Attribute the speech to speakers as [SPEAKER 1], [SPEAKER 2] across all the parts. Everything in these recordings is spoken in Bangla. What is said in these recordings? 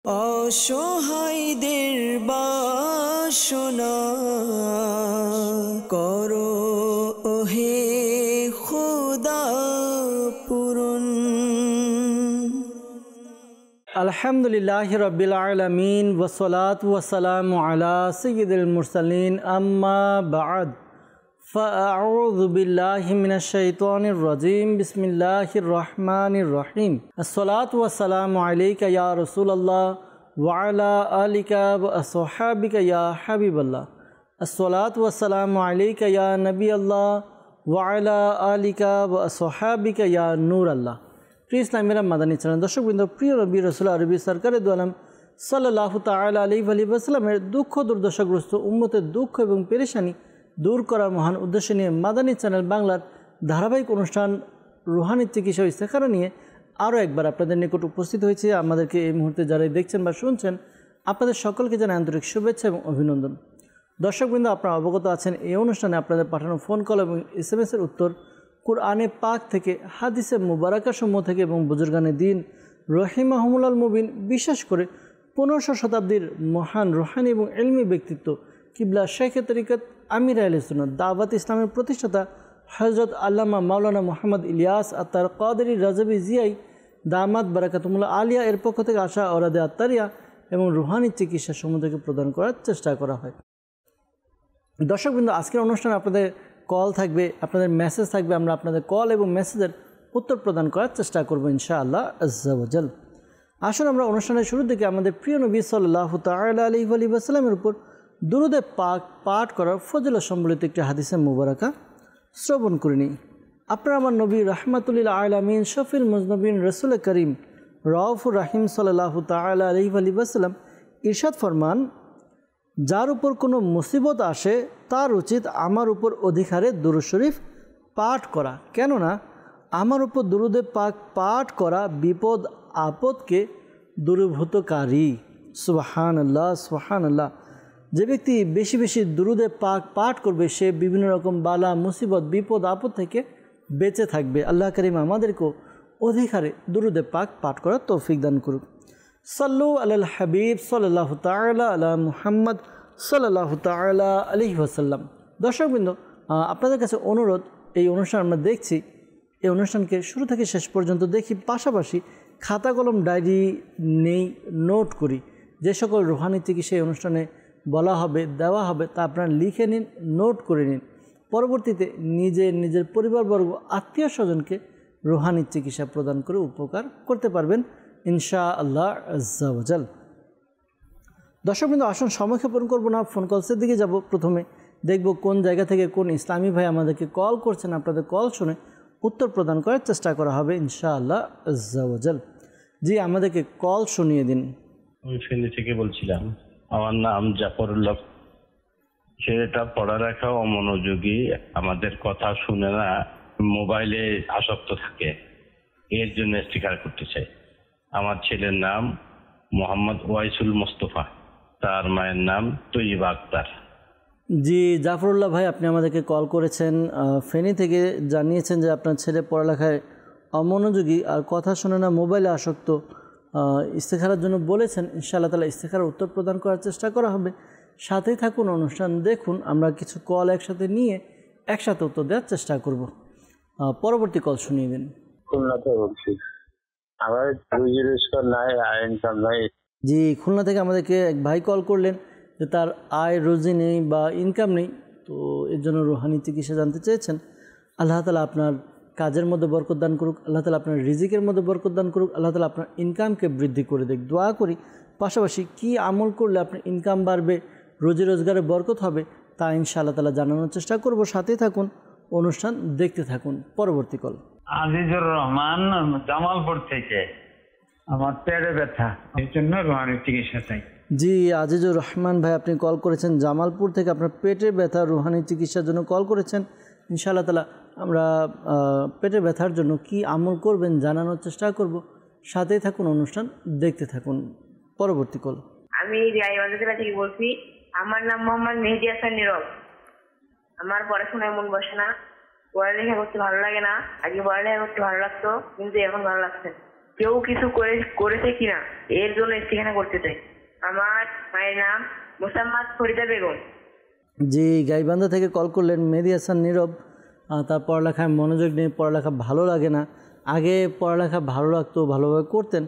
[SPEAKER 1] অসহায়দের বাসনা করো ওহে খোদা পূরণ।
[SPEAKER 2] আলহামদুলিল্লাহি রাব্বিল আলামিন ওয়াসসালাতু ওয়াসসালামু আলা সাইয়্যিদিল মুরসালিন আম্মা বা'দ ফাআউযু বিল্লাহি মিনাশ শাইতানির রাজীম বিসমিল্লাহির রহমানির রহিম আসসালাতু ওয়াসসালামু আলাইকা ইয়া রাসূলুল্লাহ ওয়া আলা আলিকা ওয়া আসহাবিকা ইয়া হাবিবাল্লাহ আসসালাতু ওয়াসসালামু আলাইকা ইয়া নবিয়াল্লাহ ওয়া আলা আলিকা ওয়া আসহাবিকা ইয়া নূরাল্লাহ। প্রিয় ইসলামেরা মাদানী চ্যানেল দর্শকবৃন্দ, প্রিয় নবী রাসূল আরবি সরকারে দু আলম সাল্লাল্লাহু তাআলা আলাইহি ওয়াসাল্লামের দুঃখ দুর্দশাগ্রস্ত উম্মতের দুঃখ এবং পেরেশানি দূর করার মহান উদ্দেশ্য নিয়ে মাদানী চ্যানেল বাংলার ধারাবাহিক অনুষ্ঠান রুহানি চিকিৎসা ও ইস্তেখারা নিয়ে আরও একবার আপনাদের নিকট উপস্থিত হয়েছে। আমাদেরকে এই মুহূর্তে যারাই দেখছেন বা শুনছেন, আপনাদের সকলকে জানাই আন্তরিক শুভেচ্ছা এবং অভিনন্দন। দর্শকবৃন্দ, আপনারা অবগত আছেন এই অনুষ্ঠানে আপনাদের পাঠানো ফোন কল এবং SMS-এর উত্তর কুরআনে পাক থেকে, হাদিসে মুবারাকা সমূহ থেকে এবং বুজুর্গানে দিন রহিমাহুমুল্লাল মুবিন, বিশেষ করে 1500 শতাব্দীর মহান রুহানি এবং ইলমি ব্যক্তিত্ব কিবলা শেখে তরিকত আমির আহলে সুন্নাত দাওয়াত ইসলামের প্রতিষ্ঠাতা হযরত আল্লামা মাওলানা মুহাম্মদ ইলিয়াস আত্তার কাদেরী রাজাবি জিয়াই দামাত বারাকাতুল্লাহ আলিয়া এর পক্ষ থেকে আসা ওরাদে আত্তারিয়া এবং রুহানি চিকিৎসা সমূহকে প্রদান করার চেষ্টা করা হয়। দর্শকবৃন্দ, আজকের অনুষ্ঠানে আপনাদের কল থাকবে, আপনাদের মেসেজ থাকবে। আমরা আপনাদের কল এবং মেসেজের উত্তর প্রদান করার চেষ্টা করব ইনশাআল্লাহ আজ্জা ওয়া জাল। আসুন আমরা অনুষ্ঠানের শুরুর দিকে আমাদের প্রিয় নবী সাল্লাল্লাহু তাআলা আলাইহি ওয়াসাল্লামের উপর দুরূদে পাক পাঠ করার ফজিলত সম্বলিত একটি হাদিসে মুবারাকা শ্রবণ করে নিই। আপনারা আমার নবী রাহমাতুল আলামিন শফিল মুজনবিন রসুল করিম রাউফুর রাহিম সাল্লাল্লাহু তাআলা আলাইহি ওয়াসাল্লাম ইরশাদ ফরমান, যার উপর কোনো মুসিবত আসে তার উচিত আমার উপর অধিকারে দুরূদ শরীফ পাঠ করা, কেননা আমার উপর দুরূদে পাক পাঠ করা বিপদ আপদকে দূরীভূতকারী। সুবহানাল্লাহ সুবহানাল্লাহ। যে ব্যক্তি বেশি বেশি দুরূদে পাক পাঠ করবে সে বিভিন্ন রকম বালা মুসিবত বিপদ আপদ থেকে বেঁচে থাকবে। আল্লাহ করিম আমাদেরকেও অধিকারে দুরূদে পাক পাঠ করার তৌফিক দান করুক। সাল্লু আলাল হাবিব সাল্লাল্লাহু তাআলা আলা মুহাম্মদ সাল্লাল্লাহু তাআলা আলাইহি ওয়াসাল্লাম। দর্শকবৃন্দ, আপনাদের কাছে অনুরোধ, এই অনুষ্ঠান আমরা দেখছি, এই অনুষ্ঠানকে শুরু থেকে শেষ পর্যন্ত দেখি, পাশাপাশি খাতা কলম ডায়েরি নেই, নোট করি। যে সকল রুহানি চিকিৎসা এই অনুষ্ঠানে বলা হবে, দেওয়া হবে, তা আপনারা লিখে নিন, নোট করে নিন। পরবর্তীতে নিজের পরিবারবর্গ, আত্মীয় স্বজনকে রুহানি চিকিৎসা প্রদান করে উপকার করতে পারবেন ইনশাআল্লাহ আজ্জা ওয়া জাল। দর্শকবৃন্দ, আসুন সময় ক্ষেপণ করবো না, ফোন কলসের দিকে যাব। প্রথমে দেখব কোন জায়গা থেকে কোন ইসলামী ভাই আমাদেরকে কল করছেন। আপনাদের কল শুনে উত্তর প্রদান করার চেষ্টা করা হবে ইনশাআল্লাহ আজ্জা ওয়া জাল। জি, আমাদেরকে কল শুনিয়ে দিন।
[SPEAKER 3] আমি ফেনী থেকে বলছিলাম। আমার নাম জাফরুল্লাহ। ছেলেটা পড়ালেখা অমনোযোগী, আমাদের কথা শুনে না, মোবাইলে আসক্ত থাকে, এর জন্য স্টিকার করতে চাই। আমার ছেলের নাম মোহাম্মদ ওয়াইসুল মোস্তফা, তার মায়ের নাম তৈয়বা আক্তার।
[SPEAKER 2] জি জাফরুল্লাহ ভাই, আপনি আমাদেরকে কল করেছেন ফেনী থেকে, জানিয়েছেন যে আপনার ছেলে পড়ালেখায় অমনোযোগী আর কথা শোনে না, মোবাইলে আসক্ত। ইস্তেখারার জন্য বলেছেন, ইনশাআল্লাহ তাআলা ইস্তেখারার উত্তর প্রদান করার চেষ্টা করা হবে। সাথেই থাকুন, অনুষ্ঠান দেখুন। আমরা কিছু কল একসাথে নিয়ে একসাথে উত্তর দেওয়ার চেষ্টা করব। পরবর্তী কল শুনিয়ে দিন।
[SPEAKER 4] খুলনা থেকে বলছি, আমার ইনকাম নাই।
[SPEAKER 2] জি, খুলনা থেকে আমাদেরকে এক ভাই কল করলেন যে তার আয় রুজি নেই বা ইনকাম নেই, তো এর জন্য রুহানি চিকিৎসা জানতে চেয়েছেন। আল্লাহ তাআলা আপনার কাজের মধ্যে বরকত দান করুক, আল্লাহ তাআলা আপনার রিজিকের মধ্যে বরকত দান করুক, আল্লাহ তাআলা আপনার ইনকামকে বৃদ্ধি করে দেখ, দোয়া করি। পাশাপাশি কি আমল করলে আপনার ইনকাম বাড়বে, রোজি রোজগারে বরকত হবে, তা ইনশাআল্লাহ তাআলা জানানোর চেষ্টা করব। সাথেই থাকুন, অনুষ্ঠান দেখতে থাকুন। পরবর্তী কল।
[SPEAKER 5] আজিজুর রহমান, জামালপুর থেকে। আমার পেটে ব্যথা, এই জন্য রুহানি চিকিৎসা চাই।
[SPEAKER 2] জি আজিজুর রহমান ভাই, আপনি কল করেছেন জামালপুর থেকে, আপনার পেটের ব্যথা রুহানি চিকিৎসার জন্য কল করেছেন। ইনশাআল্লাহ তাআলা আমরা পেটের ব্যথার জন্য কি আমল করবেন জানানোর চেষ্টা করব। সাথেই থাকুন, অনুষ্ঠান দেখতে থাকুন। পরবর্তী কল।
[SPEAKER 6] আমি রায়গঞ্জ জেলা থেকে বলছি। আমার নাম মোহাম্মদ মেহেদী হাসান নীরব। আমার পড়াশোনায় মন বসে না, পড়ালেখা করতে ভালো লাগে না। আগে পড়ালেখা করতে ভালো লাগতো, কিন্তু এখন ভালো লাগছে না। কেউ কিছু করেছে কিনা এর জন্য ইস্তেখারা করতে চাই। আমার মায়ের নাম মোসাম্মদ ফরিদা বেগম।
[SPEAKER 2] জি, গাইবান্ধা থেকে কল করলেন মেহেদী হাসান নীরব। তার পড়ালেখায় মনোযোগ নেই, পড়ালেখা ভালো লাগে না। আগে পড়ালেখা ভালো লাগতো, ভালোভাবে করতেন।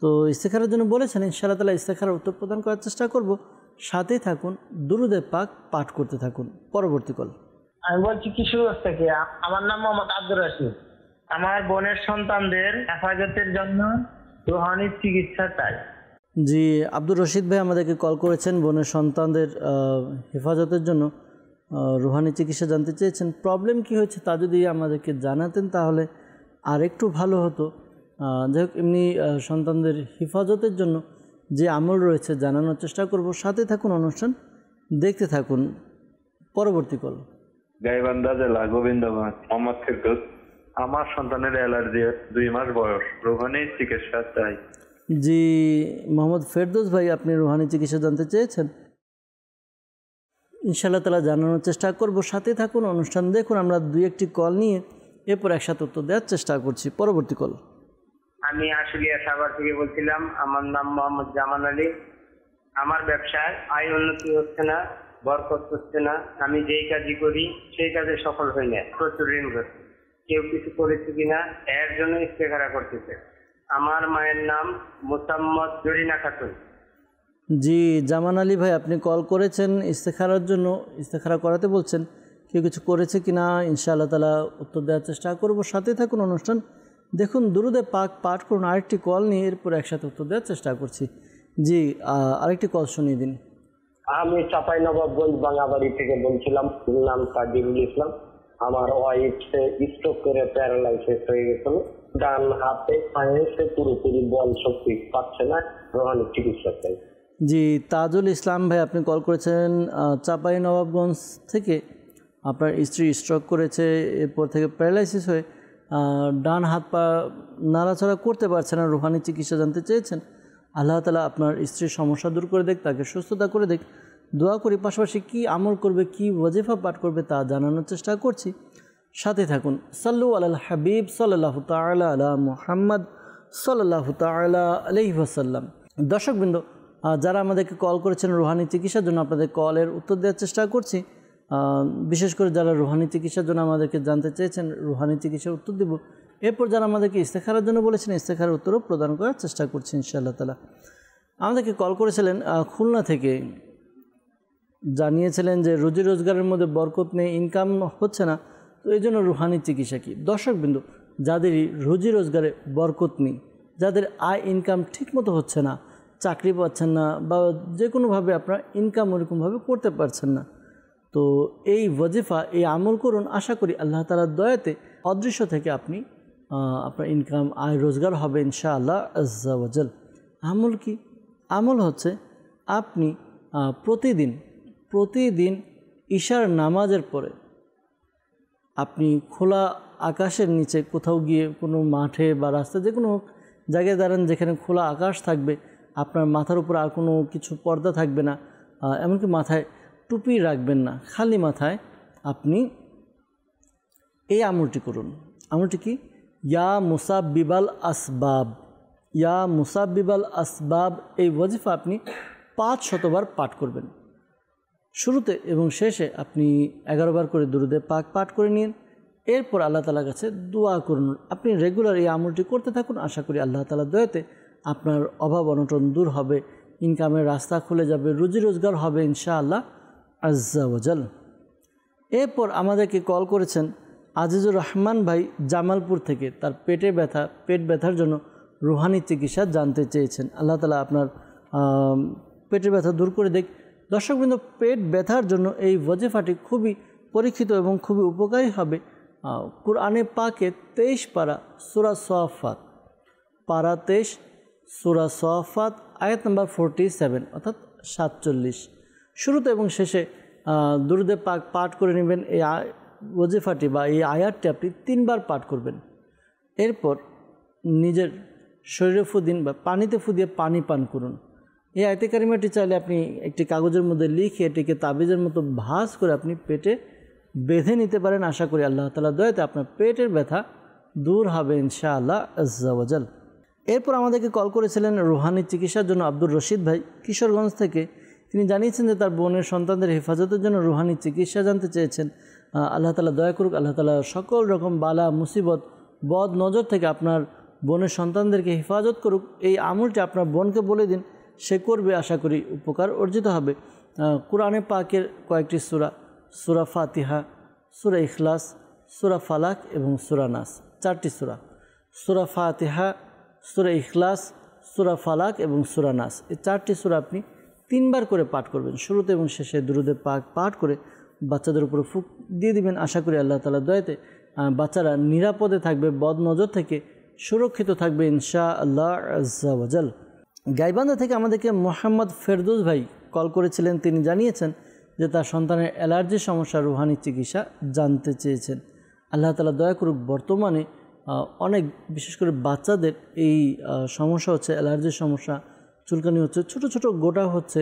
[SPEAKER 2] তো ইস্তেখারার জন্য বলেছেন, ইনশাআল্লাহ তাআলা ইস্তেখারার উত্তর প্রদান করার চেষ্টা করব। সাথেই থাকুন, দুরুদে পাক পাঠ করতে থাকুন। পরবর্তী কল।
[SPEAKER 7] আমি বলছি কিশোরগঞ্জ থেকে। আমার নাম মোহাম্মদ আব্দুর রশিদ। আমার বোনের সন্তানদের হেফাজতের জন্য রুহানি চিকিৎসা চাই।
[SPEAKER 2] জি, আব্দুর রশিদ ভাই আমাদেরকে কল করেছেন, বোনের সন্তানদের হেফাজতের জন্য রুহানি চিকিৎসা জানতে চেয়েছেন। প্রবলেম কি হয়েছে তা যদি আমাদেরকে জানাতেন তাহলে আর একটু ভালো হতো। যাই হোক, এমনি সন্তানদের হেফাজতের জন্য যে আমল রয়েছে জানানোর চেষ্টা করব। সাথে থাকুন, অনুষ্ঠান দেখতে থাকুন। পরবর্তী কল।
[SPEAKER 8] গাইবান্ধা জেলা গোবিন্দগঞ্জ, মোহাম্মদ ফেরদৌস। আমার সন্তানের অ্যালার্জি, 2 মাস বয়স, রুহানি চিকিৎসা চাই।
[SPEAKER 2] জি, মোহাম্মদ ফেরদৌস ভাই, আপনি রুহানি চিকিৎসা জানতে চেয়েছেন। ইনশাআল্লাহ তাআলা জানানোর চেষ্টা করব। সাথে থাকুন, অনুষ্ঠান দেখুন। আমরা 2-1টি কল নিয়ে এরপর একসাথে উত্তর দেওয়ার চেষ্টা করছি। পরবর্তী কল।
[SPEAKER 7] আমি আশুলিয়া সাভার থেকে বলছিলাম। আমার নাম মোহাম্মদ জামান আলী। আমার ব্যবসায় আয় উন্নতি হচ্ছে না, বরকত হচ্ছে না। আমি যেই কাজই করি সেই কাজে সফল হই না, প্রচুর ঋণ করছি। কেউ কিছু করেছে কিনা এর জন্য ইস্তেখারা করতেছে। আমার মায়ের নাম মোসাম্মদ জরিনা খাতুন।
[SPEAKER 2] জি, জামান আলী ভাই, আপনি কল করেছেন ইস্তেখারার জন্য, ইস্তেখারা করাতে বলছেন। কেউ কিছু করেছে কিনা ইনশাআল্লাহ তাআলা উত্তর দেওয়ার চেষ্টা করব। সাথে থাকুন, অনুষ্ঠান দেখুন, দুরুদে পাক পাঠ করুন। আরেকটি কল নিয়ে এরপর একসাথে উত্তর দেওয়ার চেষ্টা করছি। জি, আরেকটি কল শুনিয়ে দিন।
[SPEAKER 4] আমি চাঁপাইনবাবগঞ্জ বাঙাবাড়ি থেকে বলছিলাম। নাম কাদিরুল ইসলাম। আমার ওয়াইফ স্ট্রোক করে প্যারালাইসিস হয়ে গেছিল। ডান হাতে পায়ে সে পুরোপুরি বল শক্তি পাচ্ছে না, রোহানি চিকিৎসা চাই।
[SPEAKER 2] জি, তাজুল ইসলাম ভাই, আপনি কল করেছেন চাঁপাইনবাবগঞ্জ থেকে। আপনার স্ত্রী স্ট্রোক করেছে, এরপর থেকে প্যারালাইসিস হয়ে ডান হাত পা নাড়াচাড়া করতে পারছে না, রুহানি চিকিৎসা জানতে চেয়েছেন। আল্লাহ তাআলা আপনার স্ত্রীর সমস্যা দূর করে দেখ, তাকে সুস্থতা করে দেখ, দোয়া করি। পাশাপাশি কী আমল করবে, কি ওয়াজিফা পাঠ করবে তা জানানোর চেষ্টা করছি। সাথে থাকুন। সাল্লু আলাল হাবিব সাল্লাল্লাহু তাআলা আলা মুহাম্মদ সাল্লাল্লাহু তাআলা আলাইহি ওয়াসাল্লাম। দর্শকবৃন্দ, যারা আমাদেরকে কল করেছেন রুহানি চিকিৎসার জন্য, আপনাদের কলের উত্তর দেওয়ার চেষ্টা করছি। বিশেষ করে যারা রুহানি চিকিৎসার জন্য আমাদেরকে জানতে চেয়েছেন, রুহানি চিকিৎসার উত্তর দেব। এরপর যারা আমাদেরকে ইস্তেখারার জন্য বলেছেন, ইস্তেখারার উত্তরও প্রদান করার চেষ্টা করছি ইনশাআল্লাহ তাআলা। আমাদেরকে কল করেছিলেন খুলনা থেকে, জানিয়েছিলেন যে রুজি রোজগারের মধ্যে বরকত নেই, ইনকাম হচ্ছে না, তো এই জন্য রুহানি চিকিৎসা কী। দর্শকবৃন্দ, যাদেরই রুজি রোজগারে বরকত নেই, যাদের আয় ইনকাম ঠিকমতো হচ্ছে না, চাকরি পাচ্ছেন না, বা যে কোনোভাবে আপনারা ইনকাম ওরকমভাবে করতে পারছেন না, তো এই ওয়াজিফা, এই আমল করুন। আশা করি আল্লাহ তাআলার দয়াতে অদৃশ্য থেকে আপনি আপনার ইনকাম, আয় রোজগার হবে ইনশাআল্লাহ আজ্জা ওয়াজাল। আমল কি? আমল হচ্ছে আপনি প্রতিদিন ঈশার নামাজের পরে আপনি খোলা আকাশের নিচে কোথাও গিয়ে, কোনো মাঠে বা রাস্তায়, যে কোনো জায়গায় দাঁড়ান যেখানে খোলা আকাশ থাকবে, আপনার মাথার উপর আর কোনো কিছু পর্দা থাকবে না, এমনকি মাথায় টুপি রাখবেন না, খালি মাথায় আপনি এই আমলটি করুন। আমলটি কি? ইয়া মুসাব্বিবাল আসবাব, ইয়া মুসাব্বিবাল আসবাব। এই ওয়াজিফা আপনি 500 বার পাঠ করবেন। শুরুতে এবং শেষে আপনি 11 বার করে দুরুদে পাক পাঠ করে নিন। এরপর আল্লাহ তাআলার কাছে দোয়া করুন। আপনি রেগুলার এই আমলটি করতে থাকুন। আশা করি আল্লাহ তাআলার দয়াতে আপনার অভাব অনটন দূর হবে, ইনকামের রাস্তা খুলে যাবে, রুজি রোজগার হবে ইনশাআল্লাহ আজ্জা ওয়াজাল। এরপর আমাদেরকে কল করেছেন আজিজুর রহমান ভাই জামালপুর থেকে। তার পেট ব্যথার জন্য রুহানি চিকিৎসা জানতে চেয়েছেন। আল্লাহ তাআলা আপনার পেটের ব্যথা দূর করে দেখ। দর্শকবৃন্দ, পেট ব্যথার জন্য এই ওয়াজিফাটি খুবই পরীক্ষিত এবং খুবই উপকারী হবে। কুরআনে পাকে 23 পারা সূরা সাফাত, পারা 23 সূরা সাফাত, আয়াত নম্বর 47 অর্থাৎ 47, শুরুতে এবং শেষে দুরুদে পাক পাঠ করে নেবেন। এই ওয়াজিফাটি বা এই আয়াতটি আপনি 3 বার পাঠ করবেন। এরপর নিজের শরীরে ফু দিন বা পানিতে ফু দিয়ে পানি পান করুন। এই আয়াতে কারিমাটি চাইলে আপনি একটি কাগজের মধ্যে লিখে এটিকে তাবিজের মতো ভাঁজ করে আপনি পেটে বেঁধে নিতে পারেন। আশা করি আল্লাহ তাআলার দয়াতে আপনার পেটের ব্যথা দূর হবে ইনশাআল্লাহ আজ্জা ওয়াজাল। এরপর আমাদেরকে কল করেছিলেন রুহানি চিকিৎসার জন্য আব্দুর রশিদ ভাই কিশোরগঞ্জ থেকে। তিনি জানিয়েছেন যে তার বোনের সন্তানদের হেফাজতের জন্য রুহানি চিকিৎসা জানতে চেয়েছেন। আল্লাহ তাআলা দয়া করুক, আল্লাহ তাআলা সকল রকম বালা মুসিবত বদ নজর থেকে আপনার বোনের সন্তানদেরকে হেফাজত করুক। এই আমলটি আপনার বোনকে বলে দিন, সে করবে, আশা করি উপকার অর্জিত হবে। কোরআনে পাকের কয়েকটি সূরা, সূরা ফাতিহা, সূরা ইখলাস, সূরা ফালাক এবং সূরা নাস, 4টি সূরা। সূরা ফাতিহা, সূরা ইখলাস, সূরা ফালাক এবং সূরা নাস, এই 4টি সূরা আপনি 3 বার করে পাঠ করবেন। শুরুতে এবং শেষে দুরুদে পাক পাঠ করে বাচ্চাদের উপর ফুঁক দিয়ে দিবেন। আশা করি আল্লাহ তাআলার দয়াতে বাচ্চারা নিরাপদে থাকবে, বদ নজর থেকে সুরক্ষিত থাকবে ইনশাআল্লাহ আজ্জা ওয়া জাল। গাইবান্ধা থেকে আমাদেরকে মোহাম্মদ ফেরদৌস ভাই কল করেছিলেন। তিনি জানিয়েছেন যে তার সন্তানের অ্যালার্জির সমস্যা, রুহানি চিকিৎসা জানতে চেয়েছেন। আল্লাহ তাআলা দয়া করুক, বর্তমানে অনেক বিশেষ করে বাচ্চাদের এই সমস্যা হচ্ছে, অ্যালার্জির সমস্যা, চুলকানি হচ্ছে, ছোট ছোট গোটা হচ্ছে,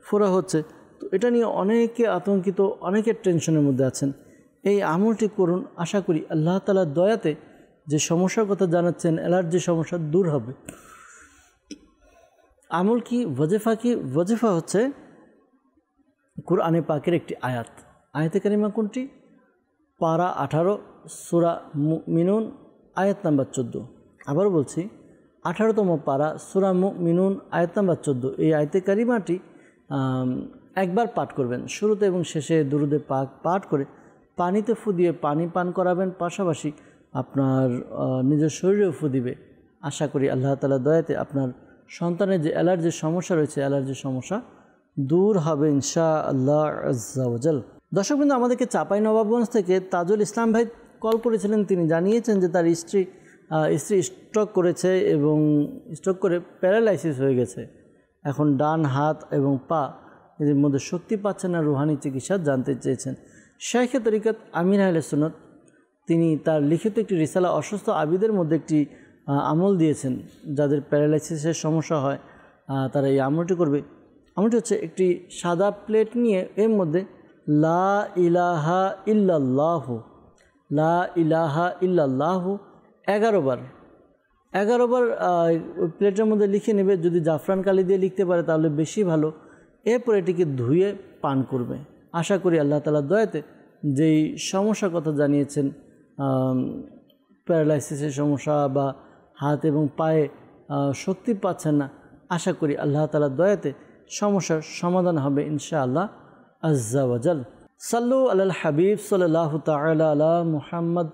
[SPEAKER 2] ফোড়া হচ্ছে। তো এটা নিয়ে অনেকে আতঙ্কিত, অনেকের টেনশনের মধ্যে আছেন। এই আমলটি করুন, আশা করি আল্লাহ তাআলার দয়াতে যে সমস্যার কথা জানাচ্ছেন, অ্যালার্জির সমস্যা দূর হবে। আমল কি, ওয়াজিফা কি? ওয়াজিফা হচ্ছে কুরআনে পাকের একটি আয়াত। আয়াতে কারিমা কোনটি? পারা 18 সূরা মুমিনুন আয়াত নাম্বার 14। আবার বলছি, 18তম পারা সূরা মুমিনুন আয়াত নাম্বার 14। এই আয়াতে কারিমাটি একবার পাঠ করবেন, শুরুতে এবং শেষে দুরুদে পাক পাঠ করে পানিতে ফু দিয়ে পানি পান করাবেন, পাশাপাশি আপনার নিজের শরীরেও ফু দিবে। আশা করি আল্লাহ তাআলার দয়াতে আপনার সন্তানের যে অ্যালার্জির সমস্যা রয়েছে, অ্যালার্জির সমস্যা দূর হবে ইনশাআল্লাহ আজ্জা ওয়া জাল। দর্শকবৃন্দ, আমাদেরকে চাঁপাইনবাবগঞ্জ থেকে তাজুল ইসলাম ভাই কল করেছিলেন। তিনি জানিয়েছেন যে তার স্ত্রী স্ট্রোক করেছে এবং স্ট্রোক করে প্যারালাইসিস হয়ে গেছে। এখন ডান হাত এবং পা এদের মধ্যে শক্তি পাচ্ছে না, রুহানি চিকিৎসা জানতে চেয়েছেন। শাইখে তরিকত আমির আহলে সুন্নাত তিনি তার লিখিত একটি রিসালা অসুস্থ আবিদের মধ্যে একটি আমল দিয়েছেন। যাদের প্যারালাইসিসের সমস্যা হয় তারা এই আমলটি করবে। আমলটি হচ্ছে একটি সাদা প্লেট নিয়ে এর মধ্যে লা ইলাহা ইল্লাল্লাহু, লা ইলাহা ইল্লাল্লাহু 11 বার ওই প্লেটের মধ্যে লিখে নেবে। যদি জাফরান কালি দিয়ে লিখতে পারে তাহলে বেশি ভালো। এরপর এটিকে ধুয়ে পান করবে। আশা করি আল্লাহ তাআলার দয়াতে যেই সমস্যার কথা জানিয়েছেন, প্যারালাইসিসের সমস্যা বা হাত এবং পায়ে শক্তি পাচ্ছেন না, আশা করি আল্লাহ তাআলার দয়াতে সমস্যার সমাধান হবে ইনশাআল্লাহ আজ্জা ওয়া জাল। সাল্লু আলাল হাবিব সাল্লাল্লাহু তাআলা আলা মুহাম্মদ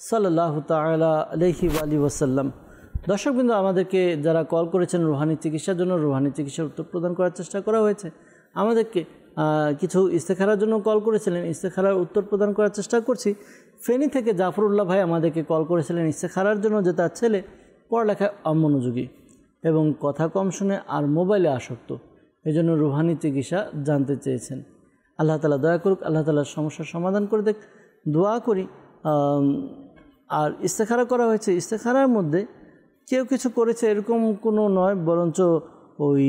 [SPEAKER 2] সাল্লাল্লাহু তাআলা আলাইহি ওয়া আলিহি ওয়াসাল্লাম। দর্শকবৃন্দ, আমাদেরকে যারা কল করেছেন রুহানি চিকিৎসার জন্য, রুহানি চিকিৎসার উত্তর প্রদান করার চেষ্টা করা হয়েছে। আমাদেরকে কিছু ইস্তেখারার জন্য কল করেছিলেন, ইস্তেখারার উত্তর প্রদান করার চেষ্টা করছি। ফেনী থেকে জাফরুল্লাহ ভাই আমাদেরকে কল করেছিলেন ইস্তেখারার জন্য যে তার ছেলে পড়ালেখায় অমনোযোগী এবং কথা কম শুনে আর মোবাইলে আসক্ত, এজন্য রুহানি চিকিৎসা জানতে চেয়েছেন। আল্লাহ তাআলা দয়া করুক, আল্লাহ তাআলার সমস্যার সমাধান করে দেখ, দোয়া করি। আর ইস্তেখারা করা হয়েছে, ইস্তেখারার মধ্যে কেউ কিছু করেছে এরকম কোনো নয়, বরঞ্চ ওই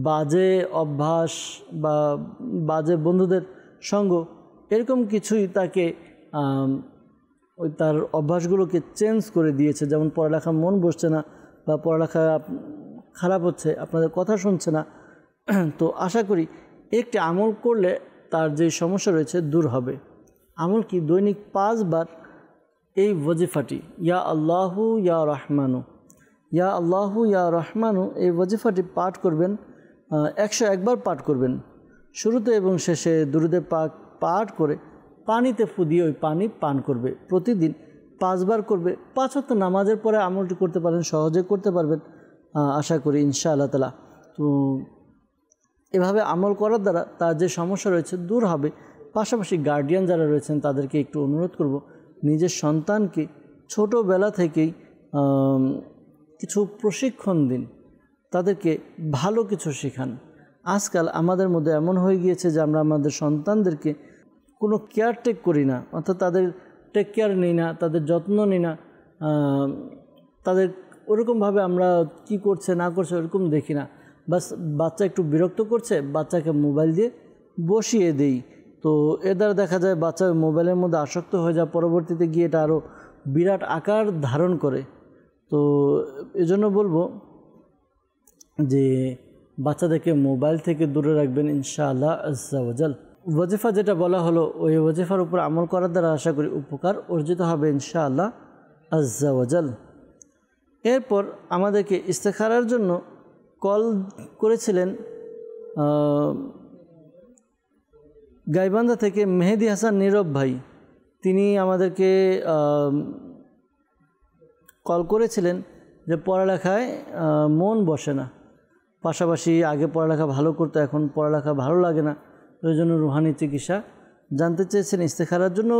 [SPEAKER 2] বাজে অভ্যাস বা বাজে বন্ধুদের সঙ্গ এরকম কিছুই তাকে ওই তার অভ্যাসগুলোকে চেঞ্জ করে দিয়েছে। যেমন পড়ালেখা মন বসছে না বা পড়ালেখা খারাপ হচ্ছে, আপনাদের কথা শুনছে না। তো আশা করি একটি আমল করলে তার যে সমস্যা রয়েছে দূর হবে। আমল কি? দৈনিক 5 বার এই ওয়াজিফাটি, ইয়া আল্লাহু ইয়া রহমানু, ইয়া আল্লাহু ইয়া রহমানু, এই ওয়াজিফাটি পাঠ করবেন। 101 বার পাঠ করবেন। শুরুতে এবং শেষে দুরুদে পাক পাঠ করে পানিতে ফু দিয়ে ওই পানি পান করবে। প্রতিদিন 5 বার করবে। 5 ওয়াক্ত নামাজের পরে আমলটি করতে পারেন, সহজে করতে পারবেন আশা করি ইনশাআল্লাহ তাআলা। তো এভাবে আমল করার দ্বারা তার যে সমস্যা রয়েছে দূর হবে। পাশাপাশি গার্ডিয়ান যারা রয়েছেন তাদেরকে একটু অনুরোধ করব, নিজের সন্তানকে ছোটোবেলা থেকেই কিছু প্রশিক্ষণ দিন, তাদেরকে ভালো কিছু শেখান। আজকাল আমাদের মধ্যে এমন হয়ে গিয়েছে যে আমরা আমাদের সন্তানদেরকে কোনো কেয়ারটেক করি না, অর্থাৎ তাদের টেক কেয়ার নিই না, তাদের যত্ন নিই না, তাদের ওরকমভাবে আমরা কি করছে না করছে ওরকম দেখি না। বাস বাচ্চা একটু বিরক্ত করছে, বাচ্চাকে মোবাইল দিয়ে বসিয়ে দেই। তো এর দ্বারা দেখা যায় বাচ্চা মোবাইলের মধ্যে আসক্ত হয়ে যায়, পরবর্তীতে গিয়ে এটা আরও বিরাট আকার ধারণ করে। তো এজন্য বলবো যে বাচ্চাদেরকে মোবাইল থেকে দূরে রাখবেন ইনশাআল্লাহ আজ্জা ওয়াজাল। ওয়াজিফা যেটা বলা হলো ওই ওয়াজিফার উপর আমল করার দ্বারা আশা করি উপকার অর্জিত হবে ইনশাআল্লাহ আজ্জা ওয়াজাল। এরপর আমাদেরকে ইস্তেখারার জন্য কল করেছিলেন গাইবান্ধা থেকে মেহেদি হাসান নীরব ভাই। তিনি আমাদেরকে কল করেছিলেন যে পড়ালেখায় মন বসে না, পাশাপাশি আগে পড়ালেখা ভালো করতো, এখন পড়ালেখা ভালো লাগে না, ওই জন্য রুহানি চিকিৎসা জানতে চেয়েছেন। ইস্তেখারার জন্য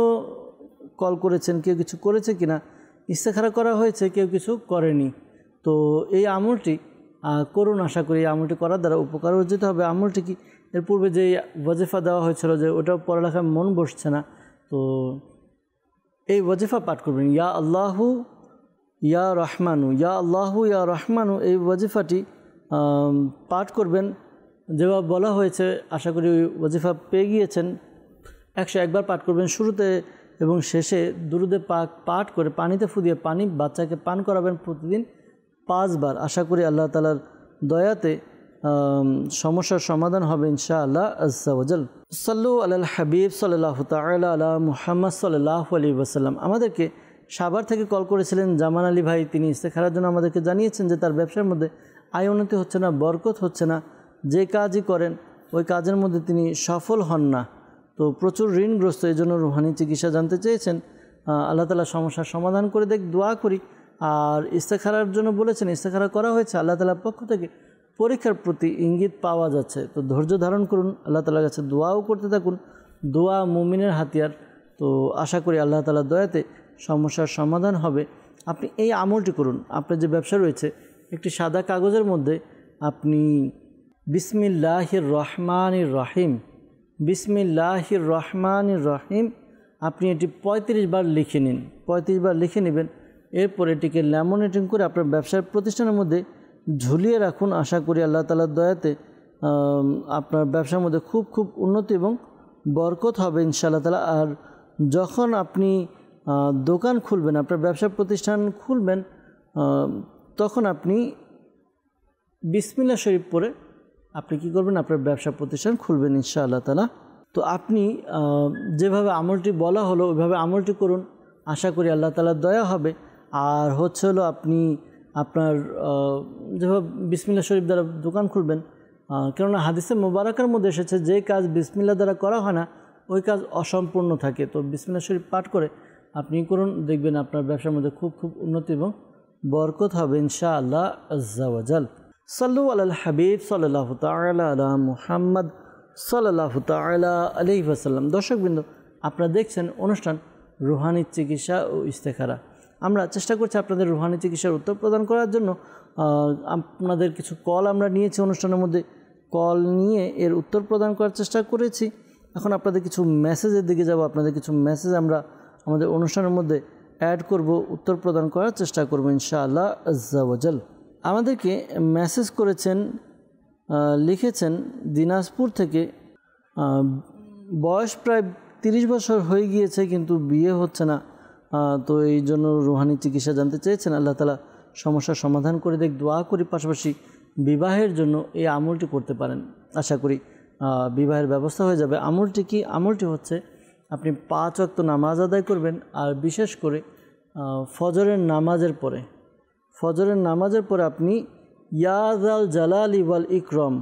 [SPEAKER 2] কল করেছেন। কেউ কিছু করেছে কি না, ইস্তেখারা করা হয়েছে, কেউ কিছু করেনি। তো এই আমলটি করুন, আশা করি এই আমলটি করার দ্বারা উপকার অর্জিত হবে। আমলটি কি, এর পূর্বে যে ওয়াজিফা দেওয়া হয়েছিল যে ওটা পড়ালেখায় মন বসছে না, তো এই ওয়াজিফা পাঠ করবেন, ইয়া আল্লাহু ইয়া রহমানু, ইয়া আল্লাহু ইয়া রহমানু। এই ওয়াজিফাটি পাঠ করবেন যেভাবে বলা হয়েছে। আশা করি ওই ওয়াজিফা পেয়ে গিয়েছেন। 101 বার পাঠ করবেন শুরুতে এবং শেষে দুরুদে পাক পাঠ করে পানিতে ফুদিয়ে পানি বাচ্চাকে পান করাবেন প্রতিদিন 5 বার। আশা করি আল্লাহ তাআলার দয়াতে সমস্যার সমাধান হবে ইনশাআল্লাহ আজ্জা ওয়াজাল। সাল্লু আলাল হাবিব সাল্লাল্লাহু তাআলা আলা মুহাম্মদ সাল্লাল্লাহু আলাইহি ওয়াসাল্লাম। আমাদেরকে সাভার থেকে কল করেছিলেন জামান আলী ভাই। তিনি ইস্তেখারার জন্য আমাদেরকে জানিয়েছেন যে তার ব্যবসার মধ্যে আয় উন্নতি হচ্ছে না, বরকত হচ্ছে না, যে কাজই করেন ওই কাজের মধ্যে তিনি সফল হন না, তো প্রচুর ঋণগ্রস্ত। এই জন্য রুহানি চিকিৎসা জানতে চেয়েছেন। আল্লাহ তাআলা সমস্যার সমাধান করে দেখ, দোয়া করি। আর ইস্তেখারার জন্য বলেছেন, ইস্তেখারা করা হয়েছে, আল্লাহ তাআলার পক্ষ থেকে পরীক্ষার প্রতি ইঙ্গিত পাওয়া যাচ্ছে। তো ধৈর্য ধারণ করুন, আল্লাহ তাআলার কাছে দোয়াও করতে থাকুন। দোয়া মুমিনের হাতিয়ার। তো আশা করি আল্লাহ তাআলার দয়াতে সমস্যার সমাধান হবে। আপনি এই আমলটি করুন। আপনার যে ব্যবসা রয়েছে, একটি সাদা কাগজের মধ্যে আপনি বিসমিল্লাহির রহমানির রহিম, বিসমিল্লাহির রহমানির রহিম আপনি এটি 35 বার লিখে নিন। 35 বার লিখে নেবেন। এরপর এটিকে ল্যামিনেটিং করে আপনার ব্যবসার প্রতিষ্ঠানের মধ্যে ঝুলিয়ে রাখুন। আশা করি আল্লাহ তাআলার দয়াতে আপনার ব্যবসার মধ্যে খুব খুব উন্নতি এবং বরকত হবে ইনশাআল্লাহ তাআলা। আর যখন আপনি দোকান খুলবেন, আপনার ব্যবসা প্রতিষ্ঠান খুলবেন, তখন আপনি বিসমিল্লাহ শরীফ পড়ে আপনি কি করবেন, আপনার ব্যবসা প্রতিষ্ঠান খুলবেন ইনশাআল্লাহ তাআলা। তো আপনি যেভাবে আমলটি বলা হলো ওইভাবে আমলটি করুন। আশা করি আল্লাহ তাআলার দয়া হবে। আর হচ্ছে হলো আপনি আপনার যেভাবে বিসমিল্লাহ শরীফ দ্বারা দোকান খুলবেন, কেননা হাদিসে মোবারকার মধ্যে এসেছে যে কাজ বিসমিল্লাহ দ্বারা করা হয় না ওই কাজ অসম্পূর্ণ থাকে। তো বিসমিল্লাহ শরীফ পাঠ করে আপনি করুন, দেখবেন আপনার ব্যবসার মধ্যে খুব খুব উন্নতি এবং বরকত হবে ইনশাআল্লাহ আজ্জা ওয়াজাল। সাল্লু আলাল হাবিব সাল্লাল্লাহু তাআলা আলা মুহাম্মদ সাল্লাল্লাহু তাআলা আলাইহি ওয়াসাল্লাম। দর্শকবৃন্দ, আপনারা দেখছেন অনুষ্ঠান রুহানি চিকিৎসা ও ইস্তেখারা। আমরা চেষ্টা করছি আপনাদের রুহানি চিকিৎসার উত্তর প্রদান করার জন্য। আপনাদের কিছু কল আমরা নিয়েছি অনুষ্ঠানের মধ্যে, কল নিয়ে এর উত্তর প্রদান করার চেষ্টা করেছি। এখন আপনাদের কিছু মেসেজের দিকে যাব। আপনাদের কিছু মেসেজ আমরা আমাদের অনুষ্ঠানের মধ্যে অ্যাড করব, উত্তর প্রদান করার চেষ্টা করব ইনশাআল্লাহ আজ্জা ওয়াজাল। আমাদেরকে মেসেজ করেছেন, লিখেছেন দিনাজপুর থেকে, বয়স প্রায় 30 বছর হয়ে গিয়েছে কিন্তু বিয়ে হচ্ছে না। তো এই জন্য রুহানি চিকিৎসা জানতে চেয়েছেন। আল্লাহ তাআলা সমস্যার সমাধান করে দেখ, দোয়া করি। পাশাপাশি বিবাহের জন্য এই আমলটি করতে পারেন, আশা করি বিবাহের ব্যবস্থা হয়ে যাবে। আমলটি কি? আমলটি হচ্ছে আপনি 5 ওয়াক্ত নামাজ আদায় করবেন। আর বিশেষ করে ফজরের নামাজের পরে আপনি ইয়া যাল জালালি ওয়াল ইকরাম,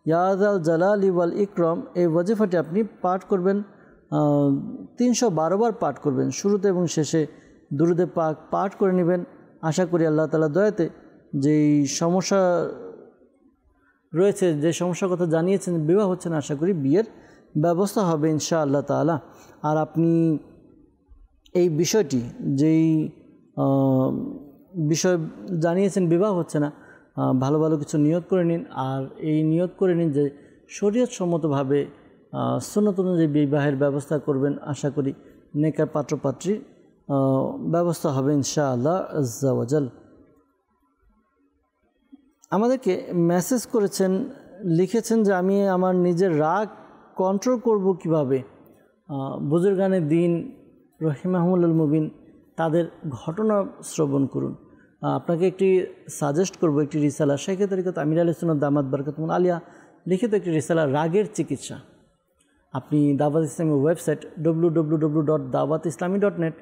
[SPEAKER 2] ইয়া যাল জালালি ওয়াল ইকরাম এই ওয়াজিফাটি আপনি পাঠ করবেন। 312 বার পাঠ করবেন। শুরুতে এবং শেষে দুরুদে পাক পাঠ করে নেবেন। আশা করি আল্লাহ তাআলার দয়াতে যেই সমস্যা রয়েছে, যে সমস্যার কথা জানিয়েছেন, বিবাহ হচ্ছে না, আশা করি বিয়ের ব্যবস্থা হবে ইনশাআল্লাহ তাআলা। আর আপনি এই বিষয়টি, যেই বিষয় জানিয়েছেন বিবাহ হচ্ছে না, ভালো ভালো কিছু নিয়ত করে নিন। আর এই নিয়ত করে নিন যে শরীয়ত সম্মতভাবে সুন্নত অনুযায়ী বিবাহের ব্যবস্থা করবেন। আশা করি নেকার পাত্রপাত্রীর ব্যবস্থা হবে ইনশাআল্লাহ আজ্জা ওয়াজাল। আমাদেরকে মেসেজ করেছেন, লিখেছেন যে আমি আমার নিজের রাগ কন্ট্রোল করব কিভাবে। বুজুর্গানে দিন রহিমাহুল মুবিন তাদের ঘটনা শ্রবণ করুন। আপনাকে একটি সাজেস্ট করব একটি রিসালা শেখ তরিকত আমির আহলে সুন্নাত দামাত বারাকাতুহুল আলিয়া লিখিত একটি রিসালা রাগের চিকিৎসা। আপনি দাওয়াত ইসলামের ওয়েবসাইট www.dawatislami.net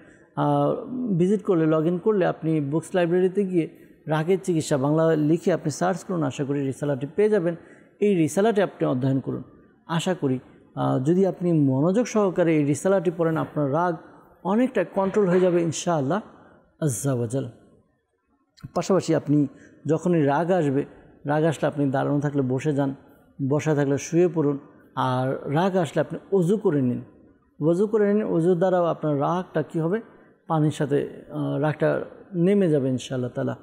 [SPEAKER 2] ভিজিট করলে, লগ ইন করলে আপনি বুকস লাইব্রেরিতে গিয়ে রাগের চিকিৎসা বাংলা লিখে আপনি সার্চ করুন, আশা করি রিসালাটি পেয়ে যাবেন। এই রিসালাটি আপনি অধ্যয়ন করুন। আশা করি যদি আপনি মনোযোগ সহকারে এই রিসালাটি পড়েন, আপনার রাগ অনেকটা কন্ট্রোল হয়ে যাবে ইনশাআল্লাহ আজ্জা ওয়াজাল। পাশাপাশি আপনি যখনই রাগ আসবে, রাগ আসলে আপনি দাঁড়ানো থাকলে বসে যান, বসা থাকলে শুয়ে পড়ুন। আর রাগ আসলে আপনি অজু করে নিন, অজুর দ্বারাও আপনার রাগটা কী হবে, পানির সাথে রাগটা নেমে যাবে ইনশাআল্লাহ তাআলা।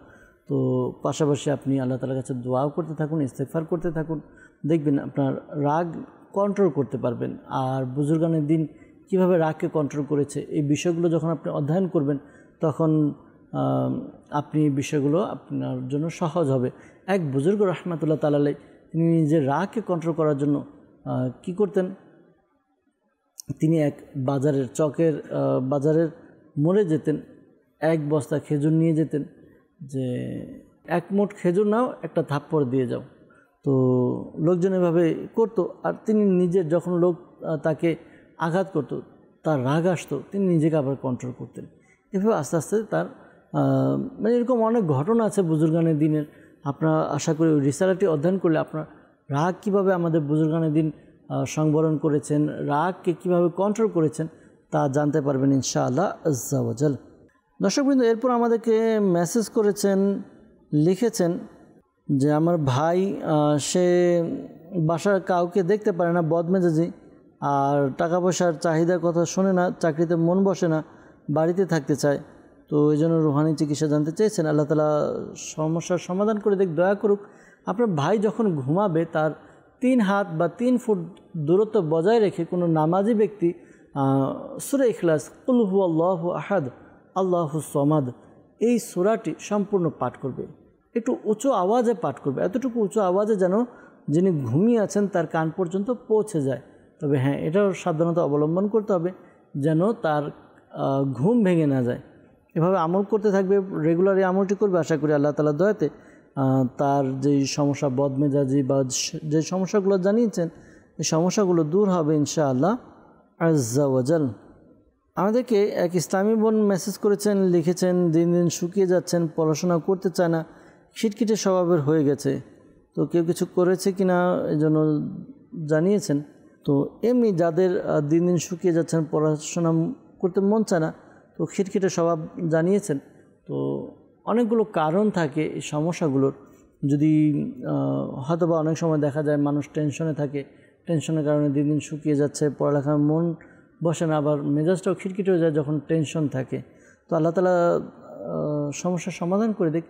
[SPEAKER 2] তো পাশাপাশি আপনি আল্লাহ তাআলার কাছে দোয়াও করতে থাকুন, ইস্তেগফার করতে থাকুন, দেখবেন আপনার রাগ কন্ট্রোল করতে পারবেন। আর বুজুর্গানের দিন কিভাবে রাগকে কন্ট্রোল করেছে, এই বিষয়গুলো যখন আপনি অধ্যয়ন করবেন তখন আপনি বিষয়গুলো আপনার জন্য সহজ হবে। এক বুজুর্গ রহমাতুল্লাহ তাআলা আলাইহি তিনি নিজের রাগকে কন্ট্রোল করার জন্য কি করতেন, তিনি এক বাজারের মোড়ে যেতেন, এক বস্তা খেজুর নিয়ে যেতেন, যে এক মুঠ খেজুর নাও, একটা থাপ্পড় দিয়ে যাও। তো লোকজন এভাবে করতো। আর তিনি নিজের যখন লোক তাকে আঘাত করত, তার রাগ আসতো, তিনি নিজেকে আবার কন্ট্রোল করতেন। এভাবে আস্তে আস্তে তার মানে এরকম অনেক ঘটনা আছে বুজুর্গানের দিনের। আপনারা আশা করি ওই রিসালাটি অধ্যয়ন করলে আপনার রাগ কীভাবে আমাদের বুজুর্গানের দিন সংবরণ করেছেন, রাগকে কীভাবে কন্ট্রোল করেছেন তা জানতে পারবেন ইনশাআল্লাহ আজ্জা ওয়াজাল। দর্শকবৃন্দ, এরপর আমাদেরকে মেসেজ করেছেন, লিখেছেন যে আমার ভাই সে বাসার কাউকে দেখতে পারে না, বদমেজাজি, আর টাকা পয়সার চাহিদার কথা শোনে না, চাকরিতে মন বসে না, বাড়িতে থাকতে চায়। তো এই জন্য রুহানি চিকিৎসা জানতে চেয়েছেন। আল্লাহ তাআলা সমস্যার সমাধান করে দয়া করুক। আপনার ভাই যখন ঘুমাবে তার 3 হাত বা 3 ফুট দূরত্ব বজায় রেখে কোনো নামাজি ব্যক্তি সূরা ইখলাস, কুল হুয়াল্লাহু আহাদ আল্লাহুস সামাদ, এই সূরাটি সম্পূর্ণ পাঠ করবে। একটু উঁচু আওয়াজে পাঠ করবে, এতটুকু উঁচু আওয়াজে যেন যিনি ঘুমিয়ে আছেন তার কান পর্যন্ত পৌঁছে যায়। তবে হ্যাঁ, এটাও সাবধানতা অবলম্বন করতে হবে যেন তার ঘুম ভেঙে না যায়। এভাবে আমল করতে থাকবে, রেগুলার এই আমলটি করবে। আশা করি আল্লাহ তাআলার দয়াতে তার যেই সমস্যা, বদমেজাজি বা যে সমস্যাগুলো জানিয়েছেন, এই সমস্যাগুলো দূর হবে ইনশাআল্লাহ আজ্জা ওয়াজাল। আমাদেরকে এক ইসলামী বোন মেসেজ করেছেন, লিখেছেন দিন দিন শুকিয়ে যাচ্ছেন, পড়াশোনা করতে চায় না, খিটখিটে স্বভাবের হয়ে গেছে। তো কেউ কিছু করেছে কি না এই জন্য জানিয়েছেন। তো এমনি যাদের দিন দিন শুকিয়ে যাচ্ছেন, পড়াশোনা করতে মন চায় না, তো খিটখিটে স্বভাব জানিয়েছেন। তো অনেকগুলো কারণ থাকে এই সমস্যাগুলোর। যদি হয়তো বা অনেক সময় দেখা যায় মানুষ টেনশনে থাকে, টেনশনের কারণে দিন দিন শুকিয়ে যাচ্ছে, পড়ালেখার মন বসে না, আবার মেজাজটাও খিটখিটে হয়ে যায় যখন টেনশন থাকে। তো আল্লাহ তাআলা সমস্যার সমাধান করে দেখ।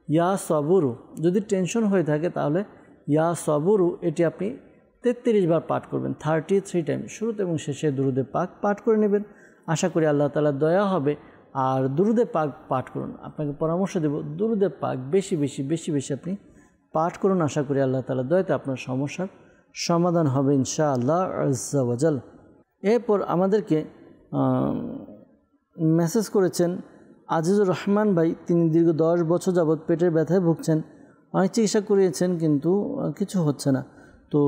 [SPEAKER 2] ইয়া সবুরু, যদি টেনশন হয়ে থাকে তাহলে ইয়া সবুরু এটি আপনি 33 বার পাঠ করবেন, 33 টাইম, শুরুতে এবং শেষে দুরুদে পাক পাঠ করে নেবেন। আশা করি আল্লাহ তাআলার দয়া হবে। আর দুরুদে পাক পাঠ করুন, আপনাকে পরামর্শ দেব দুরুদে পাক বেশি বেশি আপনি পাঠ করুন। আশা করি আল্লাহ তাআলার দয়াতে আপনার সমস্যার সমাধান হবে ইনশাআল্লাহ আজ্জা ওয়াজাল। এরপর আমাদেরকে মেসেজ করেছেন আজিজুর রহমান ভাই। তিনি দীর্ঘ 10 বছর যাবৎ পেটের ব্যথায় ভুগছেন, অনেক চিকিৎসা করিয়েছেন কিন্তু কিছু হচ্ছে না। তো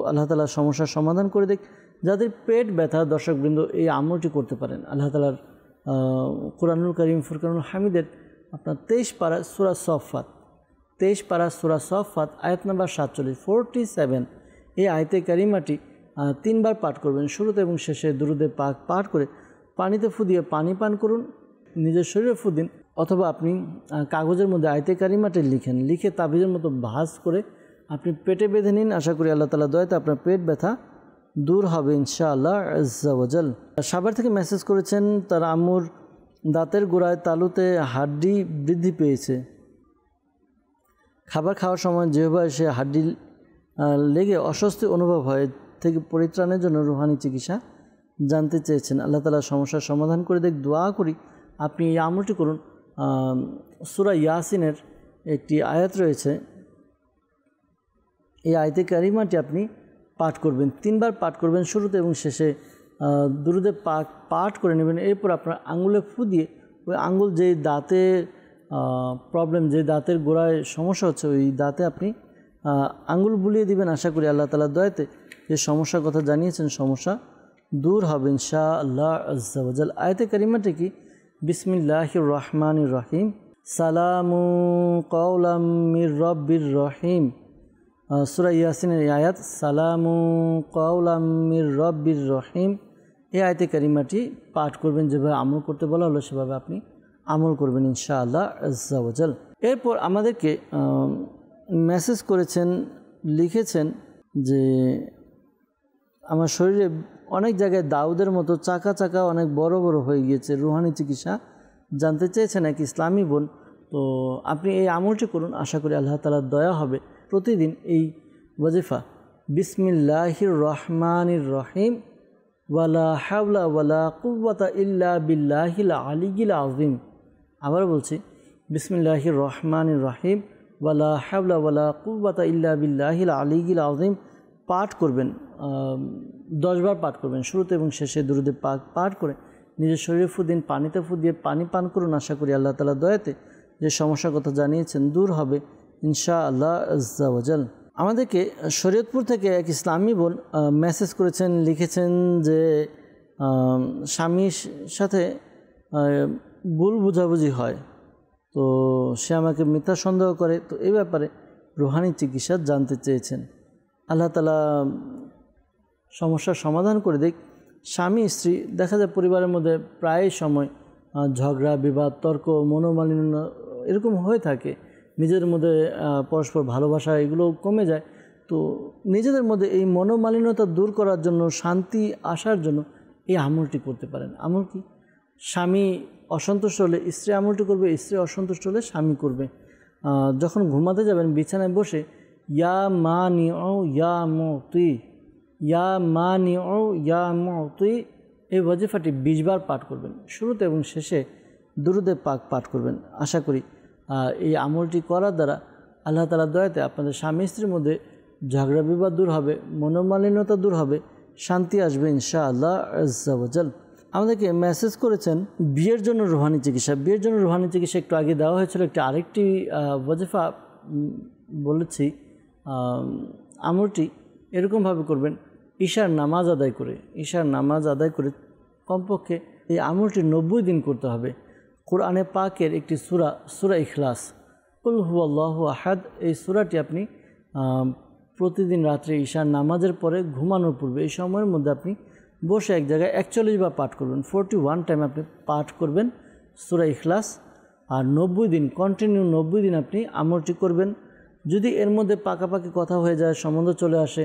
[SPEAKER 2] আল্লাহ তাআলা সমস্যার সমাধান করে দেখ। যাদের পেট ব্যথা, দর্শকবৃন্দ এই আমলটি করতে পারেন। আল্লাহ তাআলার কুরআনুল কারীম ফুরকানুল হামিদের আপনার 23 পারা সূরা সফফাত, 23 পারা সূরা সফফাত আয়াত নাম্বার 47 এই আয়াতে কারিমাটি 3 বার পাঠ করবেন, শুরুতে এবং শেষে দুরুদে পাক পাঠ করে পানিতে ফু দিয়ে পানি পান করুন, নিজের শরীরে ফু দিন, অথবা আপনি কাগজের মধ্যে আয়াতে কারিমাটি লিখে তাবিজের মতো ভাঁজ করে আপনি পেটে বেঁধে নিন। আশা করি আল্লাহ তাআলার দয়াতে আপনার পেট ব্যথা দূর হবে ইনশাআল্লাহ আজ্জা ওয়াজাল। সাভার থেকে মেসেজ করেছেন তার আম্মুর দাঁতের গোড়ায় তালুতে হাড্ডি বৃদ্ধি পেয়েছে, খাবার খাওয়ার সময় জিহ্বায় সে হাড্ডি লেগে অস্বস্তি অনুভব হয়, থেকে পরিত্রাণের জন্য রুহানি চিকিৎসা জানতে চেয়েছেন। আল্লাহ তাআলা সমস্যার সমাধান করে দেখ। দোয়া করি আপনি এই আমলটি করুন। সূরা ইয়াসিনের একটি আয়াত রয়েছে, এই আয়াতে কারিমাটি আপনি পাঠ করবেন, 3 বার পাঠ করবেন, শুরুতে এবং শেষে দুরুদে পাক পাঠ করে নেবেন। এরপর আপনার আঙুলে ফু দিয়ে ওই আঙুল যেই দাঁতে প্রবলেম, যে দাঁতের গোড়ায় সমস্যা হচ্ছে, ওই দাঁতে আপনি আঙ্গুল বুলিয়ে দিবেন। আশা করি আল্লাহ তাআলার দয়াতে যে সমস্যার কথা জানিয়েছেন সমস্যা দূর হবে ইনশাআল্লাহ আজ্জা ওয়া জাল। আয়াতে কারিমাটি কি? বিসমিল্লাহির রহমানির রহিম, সালামু কাওলাম মির রব্বির রহিম। সূরা ইয়াসিনের আয়াত, সালামু কাওলাম মির রব্বির রহিম। এই আয়াতে কারিমাটি পাঠ করবেন, যেভাবে আমল করতে বলা হলো সেভাবে আপনি আমল করবেন ইনশাআল্লাহ আজ্জা ওয়া জাল। এরপর আমাদেরকে মেসেজ করেছেন, লিখেছেন যে আমার শরীরে অনেক জায়গায় দাউদের মতো চাকা চাকা অনেক বড় বড় হয়ে গিয়েছে, রুহানি চিকিৎসা জানতে চেয়েছেন এক ইসলামী বোন। তো আপনি এই আমলটি করুন, আশা করি আল্লাহ তাআলার দয়া হবে। প্রতিদিন এই ওয়াজিফা বিসমিল্লাহির রহমানির রহিম ওয়ালা হাওলা ওয়ালা কুওয়াতা ইল্লা বিল্লাহিল আলিয়্যিল আযীম। আবার বলছি, বিসমিল্লাহির রহমানির রহিম ওয়ালা হাওলা ওয়ালা কুওয়াতা ইল্লা বিল্লাহিল আলিয়্যিল আযীম পাঠ করবেন। 10 বার পাঠ করবেন, শুরুতে এবং শেষে দুরূদে পাক পাঠ করে নিজের শরীরে ফু দিন, পানিতে ফু দিয়ে পানি পান করুন। আশা করি আল্লাহ তাআলার দয়াতে যে সমস্যার কথা জানিয়েছেন দূর হবে ইনশাআল্লাহ আজ্জা ওয়া জাল। আমাদেরকে শরীয়তপুর থেকে এক ইসলামী বোন মেসেজ করেছেন, লিখেছেন যে স্বামীর সাথে ভুল বুঝাবুঝি হয়, তো সে আমাকে মিথ্যা সন্দেহ করে। তো এই ব্যাপারে রুহানি চিকিৎসা জানতে চেয়েছেন। আল্লাহ তাআলা সমস্যার সমাধান করে দিক। স্বামী স্ত্রী দেখা যায় পরিবারের মধ্যে প্রায় সময় ঝগড়া বিবাদ তর্ক মনোমালিন্য এরকম হয়ে থাকে, নিজেদের মধ্যে পরস্পর ভালোবাসা এগুলো কমে যায়। তো নিজেদের মধ্যে এই মনোমালিন্যতা দূর করার জন্য, শান্তি আসার জন্য এই আমলটি করতে পারেন। আমল কি? স্বামী অসন্তুষ্ট হলে স্ত্রী আমলটি করবে, স্ত্রী অসন্তুষ্ট হলে স্বামী করবে। যখন ঘুমাতে যাবেন বিছানায় বসে ইয়া মানিউ ইয়া মুতি, ইয়া মানিউ ইয়া মুতি এই ওয়াজিফাটি 20 বার পাঠ করবেন, শুরুতে এবং শেষে দুরূদে পাক পাঠ করবেন। আশা করি এই আমলটি করার দ্বারা আল্লাহ তাআলার দয়াতে আপনাদের স্বামী স্ত্রীর মধ্যে ঝগড়া বিবাদ দূর হবে, মনোমালিন্যতা দূর হবে, শান্তি আসবে ইনশাআল্লাহ আজ্জা ওয়া জাল। আমাদেরকে মেসেজ করেছেন বিয়ের জন্য রুহানি চিকিৎসা। বিয়ের জন্য রুহানি চিকিৎসা একটু আগে দেওয়া হয়েছিল, আরেকটি ওয়াজিফা বলেছি। আমলটি এরকমভাবে করবেন, ঈশার নামাজ আদায় করে, ঈশার নামাজ আদায় করে কমপক্ষে এই আমলটি 90 দিন করতে হবে। কোরআনে পাকের একটি সূরা, সূরা ইখলাস, কুল হুয়াল্লাহু আহাদ, এই সূরাটি আপনি প্রতিদিন রাত্রে ঈশার নামাজের পরে ঘুমানোর পূর্বে এই সময়ের মধ্যে আপনি বসে এক জায়গায় 41 বার পাঠ করবেন। 41 টাইম আপনি পাঠ করবেন সূরা ইখলাস, আর 90 দিন কন্টিনিউ 90 দিন আপনি আমলটি করবেন। যদি এর মধ্যে পাকাপাকি কথা হয়ে যায়, সম্বন্ধ চলে আসে,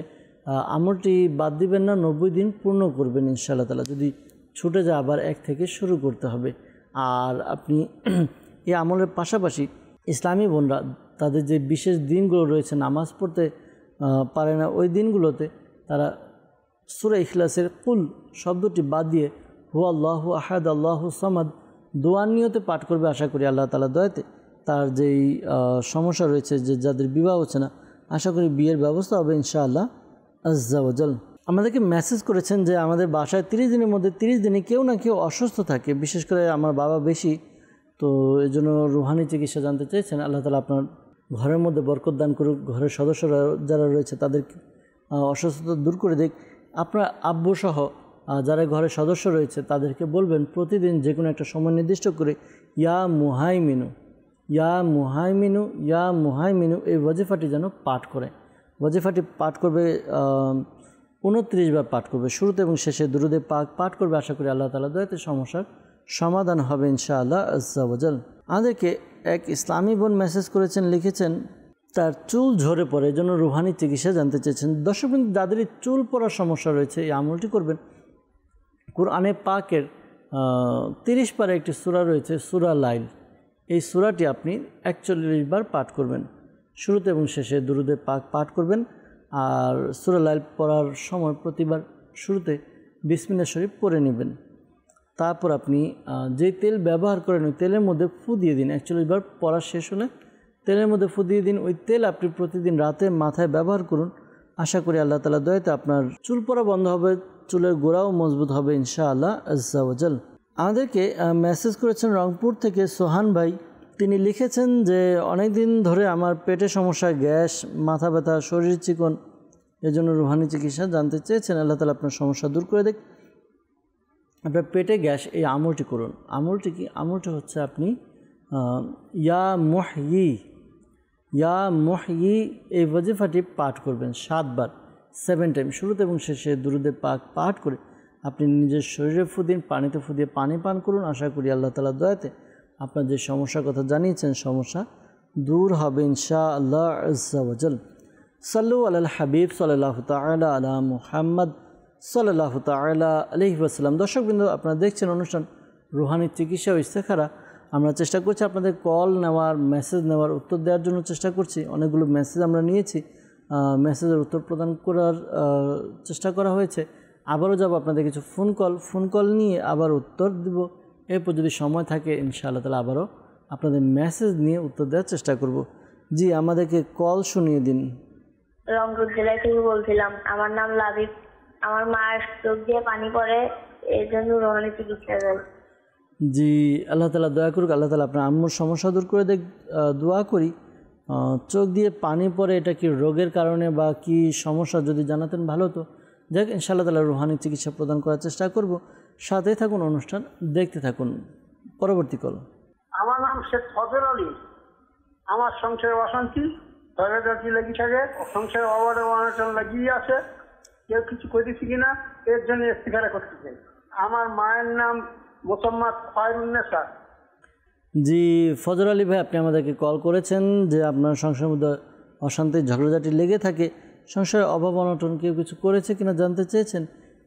[SPEAKER 2] আমলটি বাদ দিবেন না, 90 দিন পূর্ণ করবেন ইনশাআল্লাহ তাআলা। যদি ছুটে যায় আবার এক থেকে শুরু করতে হবে। আর আপনি এই আমলের পাশাপাশি ইসলামী বোনরা তাদের যে বিশেষ দিনগুলো রয়েছে নামাজ পড়তে পারে না, ওই দিনগুলোতে তারা সূরা ইখলাসের কুল শব্দটি বাদ দিয়ে হুয়াল্লাহু আহাদ আল্লাহু সামাদ দোয়ার নিয়তে পাঠ করবে। আশা করি আল্লাহ তাআলার দয়াতে তার যেই সমস্যা রয়েছে, যে যাদের বিবাহ হচ্ছে না, আশা করি বিয়ের ব্যবস্থা হবে ইনশাআল্লাহ আজ্জা ওয়া জাল। আমাদেরকে মেসেজ করেছেন যে আমাদের বাসায় 30 দিনের মধ্যে 30 দিনে কেউ না কেউ অসুস্থ থাকে, বিশেষ করে আমার বাবা বেশি, তো এই জন্য রুহানি চিকিৎসা জানতে চেয়েছেন। আল্লাহ তাআলা আপনার ঘরের মধ্যে বরকত দান করুক, ঘরের সদস্যরা যারা রয়েছে তাদের অসুস্থতা দূর করে দিক। আপনার আব্বু সহ যারা ঘরের সদস্য রয়েছে তাদেরকে বলবেন প্রতিদিন যে কোনো একটা সময় নির্দিষ্ট করে ইয়া মুহাইমিনু, ইয়া মুহাইমিনু, ইয়া মুহাইমিনু এই ওয়াজিফাটি যেন পাঠ করে। ওয়াজিফাটি পাঠ করবে 29 বার পাঠ করবে, শুরুতে এবং শেষে দুরূদে পাক পাঠ করবে। আশা করি আল্লাহ তাআলার দয়াতে সমস্যার সমাধান হবে ইনশাআল্লাহ আজ্জা ওয়া জাল। আমাদেরকে এক ইসলামী বোন মেসেজ করেছেন, লিখেছেন তার চুল ঝরে পড়ে, এই জন্য রুহানি চিকিৎসা জানতে চেয়েছেন। দর্শক বিন্দু, যাদের চুল পড়ার সমস্যা রয়েছে এই আমলটি করবেন। কোরআনে পাকের 30 পারে একটি সূরা রয়েছে, সূরা লাইল। এই সূরাটি আপনি 41 বার পাঠ করবেন, শুরুতে এবং শেষে দুরূদে পাক পাঠ করবেন। আর সূরা লাইল পড়ার সময় প্রতিবার শুরুতে বিসমিল্লাহ শরীফ পড়ে নেবেন। তারপর আপনি যে তেল ব্যবহার করেন ওই তেলের মধ্যে ফু দিয়ে দিন। 41 বার পড়া শেষ হলে তেলের মধ্যে ফু দিয়ে দিন। ওই তেল আপনি প্রতিদিন রাতে মাথায় ব্যবহার করুন। আশা করি আল্লাহ তাআলার দয়াতে আপনার চুল পড়া বন্ধ হবে, চুলের গোড়াও মজবুত হবে ইনশাআল্লাহ আজ্জা ওয়া জাল। আমাদেরকে মেসেজ করেছেন রংপুর থেকে সোহান ভাই, তিনি লিখেছেন যে অনেক দিন ধরে আমার পেটে সমস্যা, গ্যাস, মাথা ব্যথা, শরীর চিকন, এজন্য রুহানি চিকিৎসা জানতে চেয়েছেন। আল্লাহ তাআলা আপনার সমস্যা দূর করে দেখ। আপনার পেটে গ্যাস, এই আমলটি করুন। আমলটি কি? আমলটি হচ্ছে আপনি ইয়া মুহয়ি এই ওয়াজিফাটি পাঠ করবেন 7 বার, 7 টাইম, শুরুতে এবং শেষে দুরূদে পাক পাঠ করে আপনি নিজের শরীরে ফু দিন, পানিতে ফু দিয়ে পানি পান করুন। আশা করি আল্লাহ তাআলার দয়াতে আপনার যে সমস্যার কথা জানিয়েছেন সমস্যা দূর হবে ইনশাআল্লাহ আযজা ওয়া জাল। সাল্লু আলাল হাবিব সাল্লাল্লাহু তাআলা আলা মুহাম্মদ সাল্লাল্লাহু তাআলা আলাইহি ওয়াসাল্লাম। দর্শকবৃন্দ, আপনারা দেখছেন অনুষ্ঠান রুহানি চিকিৎসা ও ইস্তেখারা। আমরা চেষ্টা করছি আপনাদের কল নেওয়ার, মেসেজ নেওয়ার, উত্তর দেওয়ার জন্য চেষ্টা করছি। অনেকগুলো মেসেজ আমরা নিয়েছি, মেসেজের উত্তর প্রদান করার চেষ্টা করা হয়েছে। আবারও যাব আপনাদের কিছু ফোন কল নিয়ে আবার উত্তর দেব। এরপর যদি সময় থাকে ইনশাআল্লাহ তাআলা আবারও আপনাদের মেসেজ নিয়ে উত্তর দেওয়ার চেষ্টা করব। জি, আমাদেরকে কল শুনিয়ে দিন।
[SPEAKER 9] রংপুর জেলা থেকে বলছিলাম। আমার নাম লাবিব। আমার মায়ের চোখ দিয়ে পানি পড়ে, এই জন্য রোহানি চিকিৎসা চাই।
[SPEAKER 2] জি, আল্লাহ তাআলা দয়া করুক, আল্লাহ তাআলা আপনার আম্মুর সমস্যা দূর করে দেখ। দোয়া করি। চোখ দিয়ে পানি পড়ে, এটা কি রোগের কারণে বা কি সমস্যা যদি জানাতেন ভালো হতো। যাক, ইনশাআল্লাহ তাআলা রুহানি চিকিৎসা প্রদান করার চেষ্টা করব। সাথে থাকুন, অনুষ্ঠান দেখতে থাকুন। পরবর্তী কল।
[SPEAKER 10] আমার নাম শেখ ফজল আলী। আমার সংসারে অশান্তি লেগে থাকে, সংসারে অভাবে অনটন লাগিয়ে আছে, কেউ কিছু করতেছি কিনা, এর জন্য ইস্তিখারা করতেছে। আমার মায়ের নাম মোসাম্মদ খয়রুন্নেসা।
[SPEAKER 2] জি ফজল আলী ভাই, আপনি আমাদেরকে কল করেছেন যে আপনার সংসারের মধ্যে অশান্তি, ঝগড়াঝাটি লেগে থাকে, সংসারে অভাব অনটন কেউ কিছু করেছে কিনা জানতে চেয়েছেন।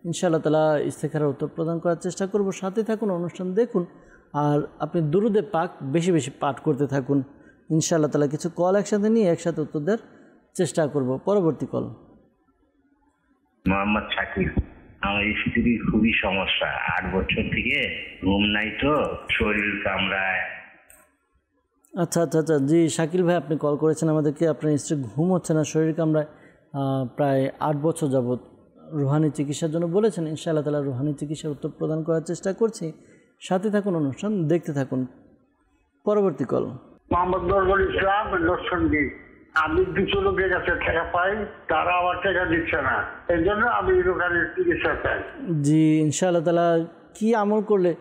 [SPEAKER 2] ইনশাআল্লাহ তাআলা ইস্তেখারার উত্তর প্রদান করার চেষ্টা করব। সাথে থাকুন, অনুষ্ঠান দেখুন, আর আপনি দুরূদে পাক বেশি বেশি পাঠ করতে থাকুন। ইনশাআল্লাহ তাআলা কিছু কল একসাথে নিয়ে একসাথে উত্তর দেওয়ার চেষ্টা করব। পরবর্তী কল।
[SPEAKER 11] মোহাম্মদ শাকিল। আমার স্ত্রীর খুবই সমস্যা, 8 বছর থেকে ঘুম নাই, তো শরীর কামড়ায়।
[SPEAKER 2] আচ্ছা, জি শাকিল ভাই, আপনি কল করেছেন আমাদেরকে, আপনার স্ত্রী ঘুম হচ্ছে না, শরীর কামড়ায়, প্রায় 8 বছর যাবৎ রুহানি চিকিৎসার জন্য বলেছেন। ইনশাআল্লাহ তাআলা রুহানি চিকিৎসার উত্তর প্রদান করার চেষ্টা করছি। সাথে থাকুন, অনুষ্ঠান দেখতে থাকুন। পরবর্তী কল।
[SPEAKER 10] মোহাম্মদ নজরুল ইসলাম, নরসিংদী। আমি 2 লোকের কাছে টাকা পাই, তারা আবার টাকা দিচ্ছে না, এই জন্য আমি রুহানির চিকিৎসা চাই।
[SPEAKER 2] জি ইনশাআল্লাহ তাআলা কি আমল করলে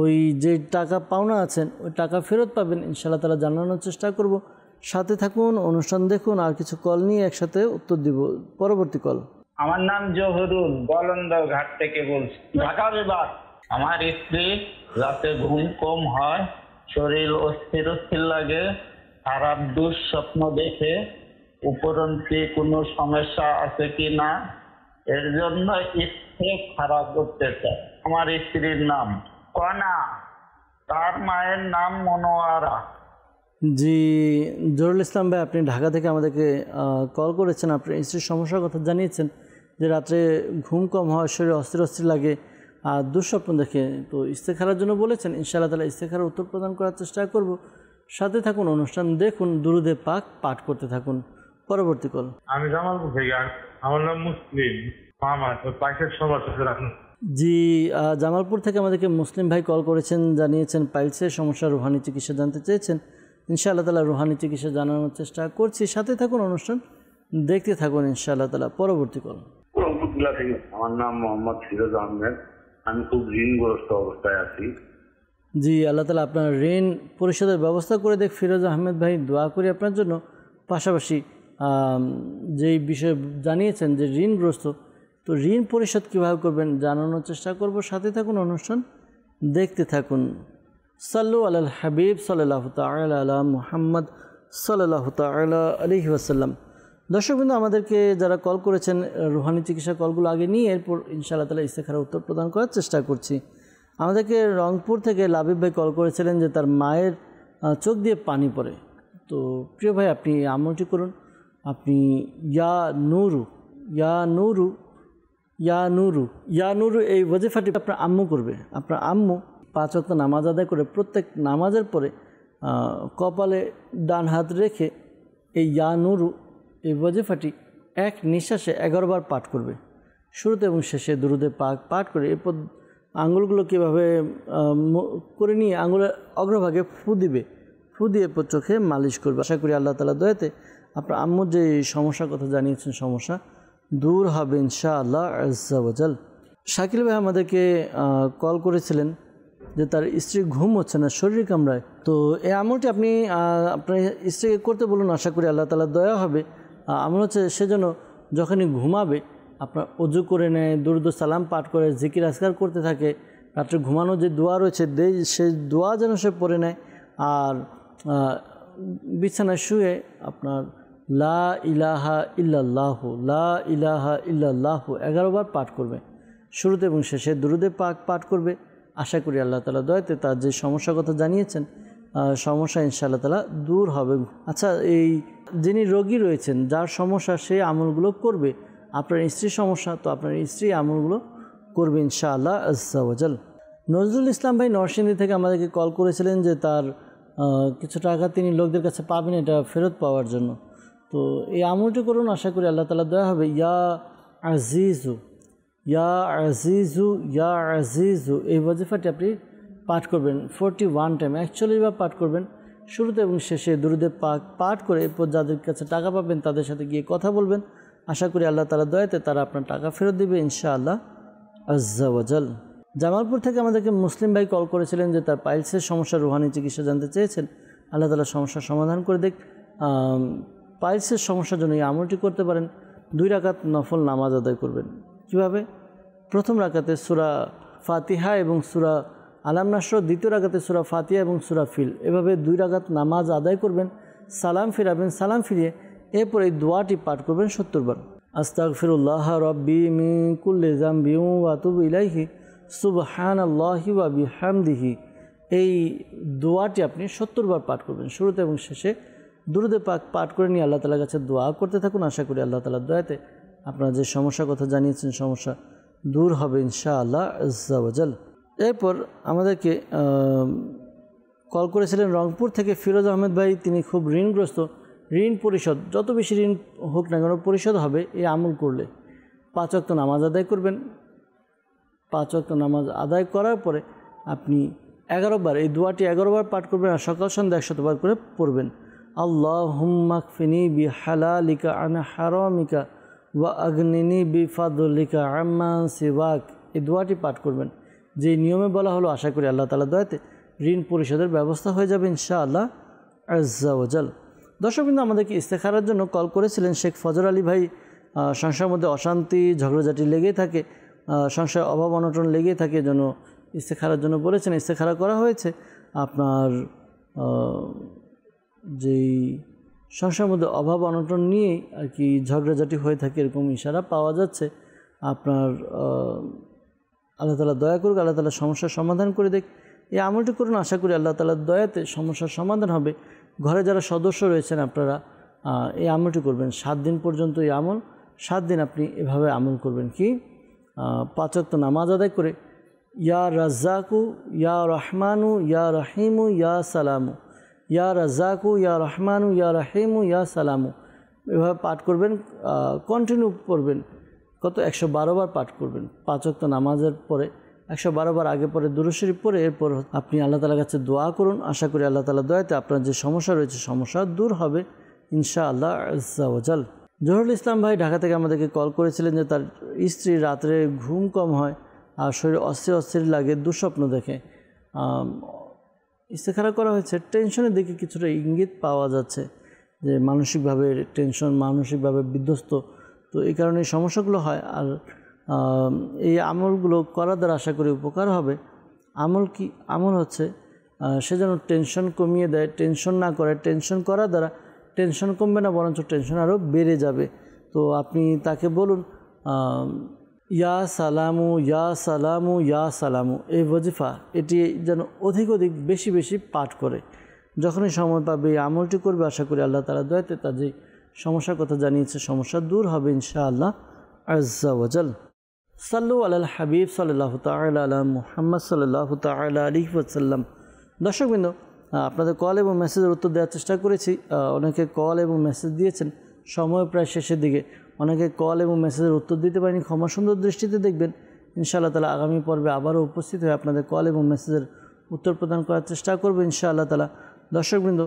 [SPEAKER 2] ওই যে টাকা পাওনা আছেন ওই টাকা ফেরত পাবেন ইনশাআল্লাহ তাআলা জানানোর চেষ্টা করব। সাথে থাকুন, অনুষ্ঠান দেখুন, আর কিছু কল নিয়ে একসাথে উত্তর দিব। পরবর্তী কল।
[SPEAKER 5] আমার নাম জহুরুল, বলন্দ ঘাট থেকে বলছি, ঢাকা বিভাগ। আমার স্ত্রী রাতে ঘুম কম হয়, শরীর অস্থির অস্থির লাগে, খারাপ দুঃস্বপ্ন দেখে, উপরন্তু কোনো সমস্যা আছে কি না, এর জন্য ইস্তেখারা করতে চাই। আমার স্ত্রীর নাম কনা, তার মায়ের নাম মনোয়ারা।
[SPEAKER 2] জি জহুরুল ইসলাম ভাই, আপনি ঢাকা থেকে আমাদেরকে কল করেছেন। আপনার স্ত্রীর সমস্যার কথা জানিয়েছেন যে রাত্রে ঘুম কম হয়, শরীরে অস্থির অস্থির লাগে আর দুঃস্বপ্ন দেখে, তো ইস্তেখারার জন্য বলেছেন। ইনশাআল্লাহ তাআলা ইস্তেখারার উত্তর প্রদান করার চেষ্টা করব। সাথে থাকুন, অনুষ্ঠান দেখুন, দুরূদে পাক পাঠ করতে থাকুন। পরবর্তী কল।
[SPEAKER 8] আমি জামালপুর থেকে, আমার নাম মুসলিম মামা, তো পাইসের সমস্যা।
[SPEAKER 2] জি জামালপুর থেকে আমাদেরকে মুসলিম ভাই কল করেছেন, জানিয়েছেন পাইলসের সমস্যা, রুহানি চিকিৎসা জানতে চেয়েছেন। ইনশাআল্লাহ তাআলা রুহানি চিকিৎসা জানানোর চেষ্টা করছি। সাথে থাকুন, অনুষ্ঠান দেখতে থাকুন ইনশাআল্লাহ তাআলা। পরবর্তী কল।
[SPEAKER 12] আমার নাম মোহাম্মদ ফিরোজ আহমেদ। আমি খুব ঋণগ্রস্ত অবস্থায় আছি।
[SPEAKER 2] জি আল্লাহ তাআলা আপনার ঋণ পরিশোধের ব্যবস্থা করে দেখ ফিরোজ আহমেদ ভাই, দোয়া করি আপনার জন্য। পাশাপাশি যেই বিষয়ে জানিয়েছেন যে ঋণগ্রস্ত, তো ঋণ পরিশোধ কীভাবে করবেন জানানোর চেষ্টা করব। সাথে থাকুন, অনুষ্ঠান দেখতে থাকুন। সাল্লু আলাল হাবিব সাল্লাল্লাহু তাআলা আলা মুহাম্মদ সাল্লাল্লাহু তাআলা আলাইহি ওয়াসাল্লাম। দর্শকবৃন্দ, আমাদেরকে যারা কল করেছেন রুহানি চিকিৎসা কলগুলো আগে নিয়ে এরপর ইনশাআল্লাহ তাআলা ইস্তেখারার উত্তর প্রদান করার চেষ্টা করছি। আমাদেরকে রংপুর থেকে লাবিব ভাই কল করেছিলেন যে তার মায়ের চোখ দিয়ে পানি পড়ে। তো প্রিয় ভাই, আপনি আমলটি করুন। আপনি ইয়া নুরু ইয়া নুরু ইয়া নুরু ইয়া নুরু এই ওয়াজিফাটি আপনার আম্মু করবে। আপনার আম্মু 5 ওয়াক্ত নামাজ আদায় করে প্রত্যেক নামাজের পরে কপালে ডান হাত রেখে এই ইয়া নুরু এই ওয়াজিফাটি এক নিঃশ্বাসে 11 বার পাঠ করবে। শুরুতে এবং শেষে দুরূদে পাক পাঠ করে এরপর আঙুলগুলো কীভাবে করে নিয়ে আঙুলের অগ্রভাগে ফু দিবে। ফু ফু দিয়ে এরপর চোখে মালিশ করবে। আশা করি আল্লাহ তাআলা দয়াতে আপনার আম্মুর যে সমস্যার কথা জানিয়েছেন সমস্যা দূর হবে ইনশাআল্লাহ আজ্জা ওয়া জাল। শাকিল ভাই আমাদেরকে কল করেছিলেন যে তার স্ত্রীর ঘুম হচ্ছে না, শরীর কামড়ায়। তো এই আমলটি আপনি আপনার স্ত্রীকে করতে বলুন, আশা করি আল্লাহ তাআলা দয়া হবে। আমল হচ্ছে সেজন্য যখনই ঘুমাবে আপনার অজু করে নেয়, দুরূদ সালাম পাঠ করে জিকির আজকার করতে থাকে, রাত্রে ঘুমানোর যে দোয়া রয়েছে সেই দোয়া যেন সে পড়ে নেয়। আর বিছানায় শুয়ে আপনার লা ইলাহা ইল্লাল্লাহু লা ইলাহা ইল্লাল্লাহু 11 বার পাঠ করবে, শুরুতে এবং শেষে দুরূদে পাক পাঠ করবে। আশা করি আল্লাহ তাআলা দয়াতে তার যে সমস্যার কথা জানিয়েছেন সমস্যা ইনশাআল্লাহ তাআলা দূর হবে। আচ্ছা, এই যিনি রোগী রয়েছেন যার সমস্যা সেই আমলগুলো করবে, আপনার স্ত্রীর সমস্যা তো আপনার স্ত্রী আমলগুলো করবে ইনশাআল্লাহ আজ্জা ওয়া জাল। নজরুল ইসলাম ভাই নরসিংদী থেকে আমাদেরকে কল করেছিলেন যে তার কিছু টাকা তিনি লোকদের কাছে পাবেন এটা ফেরত পাওয়ার জন্য। তো এই আমলটি করুন, আশা করি আল্লাহ তাআলা দয়া হবে। ইয়া আজিজু ইয়া আজিজু ইয়া আজিজু এই ওয়াজিফাটি আপনি পাঠ করবেন 41 টাইম, 41 বার পাঠ করবেন, শুরুতে এবং শেষে দুরূদে পাক পাঠ করে এরপর যাদের কাছে টাকা পাবেন তাদের সাথে গিয়ে কথা বলবেন। আশা করি আল্লাহ তাআলা দয়াতে তারা আপনার টাকা ফেরত দেবে ইনশাআল্লাহ আজ্জা ওয়া জাল। জামালপুর থেকে আমাদেরকে মুসলিম ভাই কল করেছিলেন যে তার পাইলসের সমস্যা রুহানি চিকিৎসা জানতে চেয়েছেন। আল্লাহ তাআলা সমস্যার সমাধান করে দেখ। পাইলসের সমস্যার জন্য এই আমলটি করতে পারেন। 2 রাকাত নফল নামাজ আদায় করবেন। কিভাবে? প্রথম রাকাতে সূরা ফাতিহা এবং সূরা আলাম নাসর, দ্বিতীয় রাকাতে সূরা ফাতিহা এবং সূরা ফিল, এভাবে 2 রাকাত নামাজ আদায় করবেন, সালাম ফিরাবেন, সালাম ফিরিয়ে এরপর এই দোয়াটি পাঠ করবেন 70 বার। আস্তাগফিরুল্লাহ রাব্বি মিন কুল্লি যামবি ওয়া আতুবু ইলাইহি সুবহানাল্লাহি ওয়া বিহামদিহি। এই দোয়াটি আপনি 70 বার পাঠ করবেন, শুরুতে এবং শেষে দুরূদে পাক পাঠ করে নিয়ে আল্লাহ তাআলার কাছে দোয়া করতে থাকুন। আশা করি আল্লাহ তাআলার দয়াতে আপনারা যে সমস্যার কথা জানিয়েছেন সমস্যা দূর হবে ইনশাআল্লাহ আজ্জা ওয়া জাল। এরপর আমাদেরকে কল করেছিলেন রংপুর থেকে ফিরোজ আহমেদ ভাই। তিনি খুব ঋণগ্রস্ত, ঋণ পরিশোধ যত বেশি ঋণ হোক না কেন পরিশোধ হবে এই আমল করলে। 5 ওয়াক্ত নামাজ আদায় করবেন। 5 ওয়াক্ত নামাজ আদায় করার পরে আপনি 11 বার এই দোয়াটি 11 বার পাঠ করবেন আর সকাল সন্ধ্যা 100 বার করে পড়বেন। আল্লাহুম্মা কফিনি বিহালালিকা আন হারামিকা ওয়া আগনিনি বিফাদলিকা আম্মা সিওয়াক। এই দোয়াটি পাঠ করবেন যে নিয়মে বলা হলো। আশা করি আল্লাহ তাআলা দয়াতে ঋণ পরিশোধের ব্যবস্থা হয়ে যাবে ইনশাআল্লাহ আজ্জা ওয়া জাল। দর্শকবৃন্দ আমাদেরকে ইস্তেখারার জন্য কল করেছিলেন শেখ ফজর আলী ভাই। সংসারের মধ্যে অশান্তি ঝগড়াঝাটি লেগেই থাকে, সংসারের অভাব অনটন লেগেই থাকে, জন্য ইস্তেখারার জন্য বলেছেন। ইস্তেখারা করা হয়েছে আপনার যেই সংসারের মধ্যে অভাব অনটন নিয়েই আর কি ঝগড়াঝাটি হয়ে থাকে এরকম ইশারা পাওয়া যাচ্ছে। আপনার আল্লাহ তাআলা দয়া করুক, আল্লাহ তাআলা সমস্যার সমাধান করে দেখ। এই আমলটি করুন, আশা করি আল্লাহ তাআলার দয়াতে সমস্যার সমাধান হবে। ঘরে যারা সদস্য রয়েছেন আপনারা এই আমলটি করবেন 7 দিন পর্যন্ত। এই আমল 7 দিন আপনি এভাবে আমল করবেন কি 5 ওয়াক্ত নামাজ আদায় করে ইয়া রাজ্জাকু ইয়া রহমানু ইয়া রহিমু ইয়া সালামু, ইয়া রাজ্জাকু ইয়া রহমানু ইয়া রহিমু ইয়া সালামু, এভাবে পাঠ করবেন। কন্টিনিউ পড়বেন। কত 112 বার পাঠ করবেন 5 ওয়াক্ত নামাজের পরে। 112 বার আগে পরে দুরূদ শরীফ পড়ে এরপর আপনি আল্লাহ তাআলার কাছে দোয়া করুন। আশা করি আল্লাহ তাআলার দয়াতে আপনার যে সমস্যা রয়েছে সমস্যা দূর হবে ইনশাআল্লাহ আজ্জা ওয়া জাল। জহুরুল ইসলাম ভাই ঢাকা থেকে আমাদেরকে কল করেছিলেন যে তার স্ত্রী রাত্রে ঘুম কম হয় আর শরীর অস্থির অস্থির লাগে, দুঃস্বপ্ন দেখে। ইস্তেখারা করা হয়েছে, টেনশনের দিকে কিছুটা ইঙ্গিত পাওয়া যাচ্ছে যে মানসিকভাবে টেনশন, মানসিকভাবে বিধ্বস্ত, তো এই কারণে এই সমস্যাগুলো হয়। আর এই আমলগুলো করার দ্বারা আশা করি উপকার হবে। আমল কি? আমল হচ্ছে সে যেন টেনশন কমিয়ে দেয়, টেনশন না করে। টেনশন করার দ্বারা টেনশন কমবে না, বরঞ্চ টেনশন আরও বেড়ে যাবে। তো আপনি তাকে বলুন ইয়া সালামু ইয়া সালামু ইয়া সালামু, এই ওয়াজিফা এটি যেন অধিক বেশি বেশি পাঠ করে। যখনই সময় পাবে এই আমলটি করবে। আশা করি আল্লাহ তাআলার দয়াতে তার যে সমস্যার কথা জানিয়েছে সমস্যা দূর হবে ইনশাআল্লাহ আজ্জা ওয়া জাল। সাল্লু আলাল হাবিব সাল্লাল্লাহু তাআলা আলা মুহাম্মদ সাল্লাল্লাহু তাআলা আলাইহি ওয়াসাল্লাম। দর্শকবৃন্দ, আপনাদের কল এবং মেসেজের উত্তর দেওয়ার চেষ্টা করেছি। অনেকে কল এবং মেসেজ দিয়েছেন, সময় প্রায় শেষের দিকে। অনেকে কল এবং মেসেজের উত্তর দিতে পারেনি, ক্ষমা সুন্দর দৃষ্টিতে দেখবেন। ইনশাআল্লাহ তাআলা আগামী পর্বে আবারও উপস্থিত হয়ে আপনাদের কল এবং মেসেজের উত্তর প্রদান করার চেষ্টা করব ইনশাআল্লাহ তাআলা। দর্শকবৃন্দ,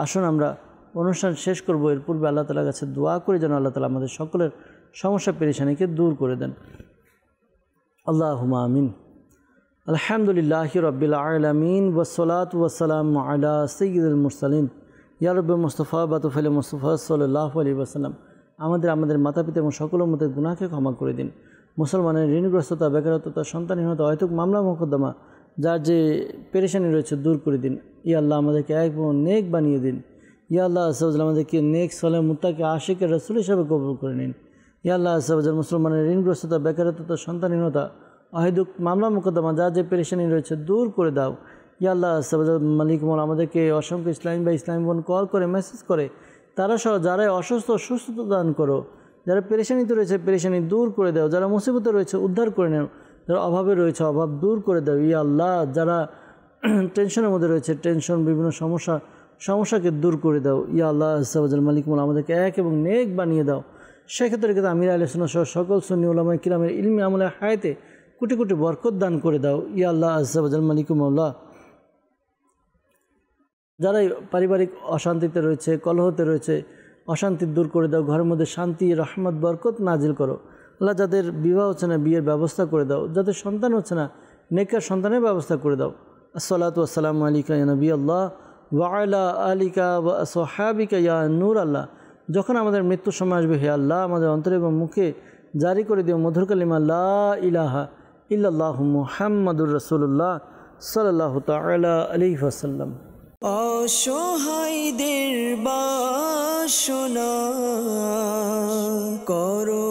[SPEAKER 2] আসুন আমরা অনুষ্ঠান শেষ করব। এর পূর্বে আল্লাহ তাআলার কাছে দোয়া করে যেন আল্লাহ তাআলা আমাদের সকলের সমস্যা পেরেশানিকে দূর করে দেন। আল্লাহুম্মা আমিন। আলহামদুলিল্লাহি রাব্বিল আলামিন ওয়াসসালাতু ওয়াসসালামু আলা সাইয়্যিদিল মুরসালিন ইয়া রাব্বি মুস্তাফা বাতুফাল মুস্তাফা সাল্লাল্লাহু আলাইহি ওয়াসাল্লাম। আমাদের মাতা পিতা এবং সকল উম্মতের গুনাহকে ক্ষমা করে দিন। মুসলমানের ঋণগ্রস্ততা, বেকারত্বতা, সন্তানহীনতা, অহেতুক মামলা মোকদ্দমা, যার যে পেরেশানি রয়েছে দূর করে দিন। ইয়া আল্লাহ আমাদেরকে এক এবং নেক বানিয়ে দিন। ইয়া আল্লাহ আযওয়াজাল আমাদেরকে নেক সালেহ মুত্তাকি আশিকের রাসূল হিসেবে কবুল করে নিন। ইয়া আল্লাহ আযওয়াজাল মুসলমানের ঋণগ্রস্ততা, বেকারত্বতা, সন্তানহীনতা, অহেতুক মামলা মোকদ্দমা, যার যে পেরেশানি রয়েছে দূর করে দাও। ইয়া আল্লাহ আযওয়াজাল মালিক মৌলা আমাদেরকে অসংখ্য ইসলামী বা ইসলামী বোন কল করে মেসেজ করে, তারা সহ যারাই অসুস্থ সুস্থতা দান করো, যারা পেরেশানিতে রয়েছে পেরেশানি দূর করে দাও, যারা মুসিবতে রয়েছে উদ্ধার করে নাও, যারা অভাবে রয়েছে অভাব দূর করে দাও। ইয়া আল্লাহ যারা টেনশনের মধ্যে রয়েছে টেনশন, বিভিন্ন সমস্যাকে দূর করে দাও। ইয়া আল্লাহ আযওয়াজাল মালিক মৌলা আমাদেরকে এক এবং নেক বানিয়ে দাও। সেক্ষেত্রে কিন্তু আমির আহলে সুন্নাহ সহ সকল সুন্নি উলামায়ে কিরামের ইলমি আমলে হায়াতে কোটি কোটি বরকত দান করে দাও। ইয়া আল্লাহ আযওয়াজাল মালিক মৌলা যারাই পারিবারিক অশান্তিতে রয়েছে, কলহতে রয়েছে, অশান্তি দূর করে দাও। ঘরের মধ্যে শান্তি, রহমত, বরকত নাজিল করো। আল্লাহ যাদের বিবাহ হচ্ছে না বিয়ের ব্যবস্থা করে দাও, যাদের সন্তান হচ্ছে না নেককার সন্তানের ব্যবস্থা করে দাও। আসসালাতু ওয়াসসালামু আলাইকা ইয়া নবী আল্লাহ ওয়া আলা আলিকা ওয়া আসহাবিকা ইয়া নূর আল্লাহ। যখন আমাদের মৃত্যুর সময় আসবে, হে আল্লাহ আমাদের অন্তরে এবং মুখে জারি করে দিও মধুর কালিমা লা ইলাহা ইল্লাল্লাহু মুহাম্মাদুর রাসূলুল্লাহ সাল্লাল্লাহু তাআলা আলাইহি ওয়াসাল্লাম।
[SPEAKER 1] অসহায়দের বাসনা করো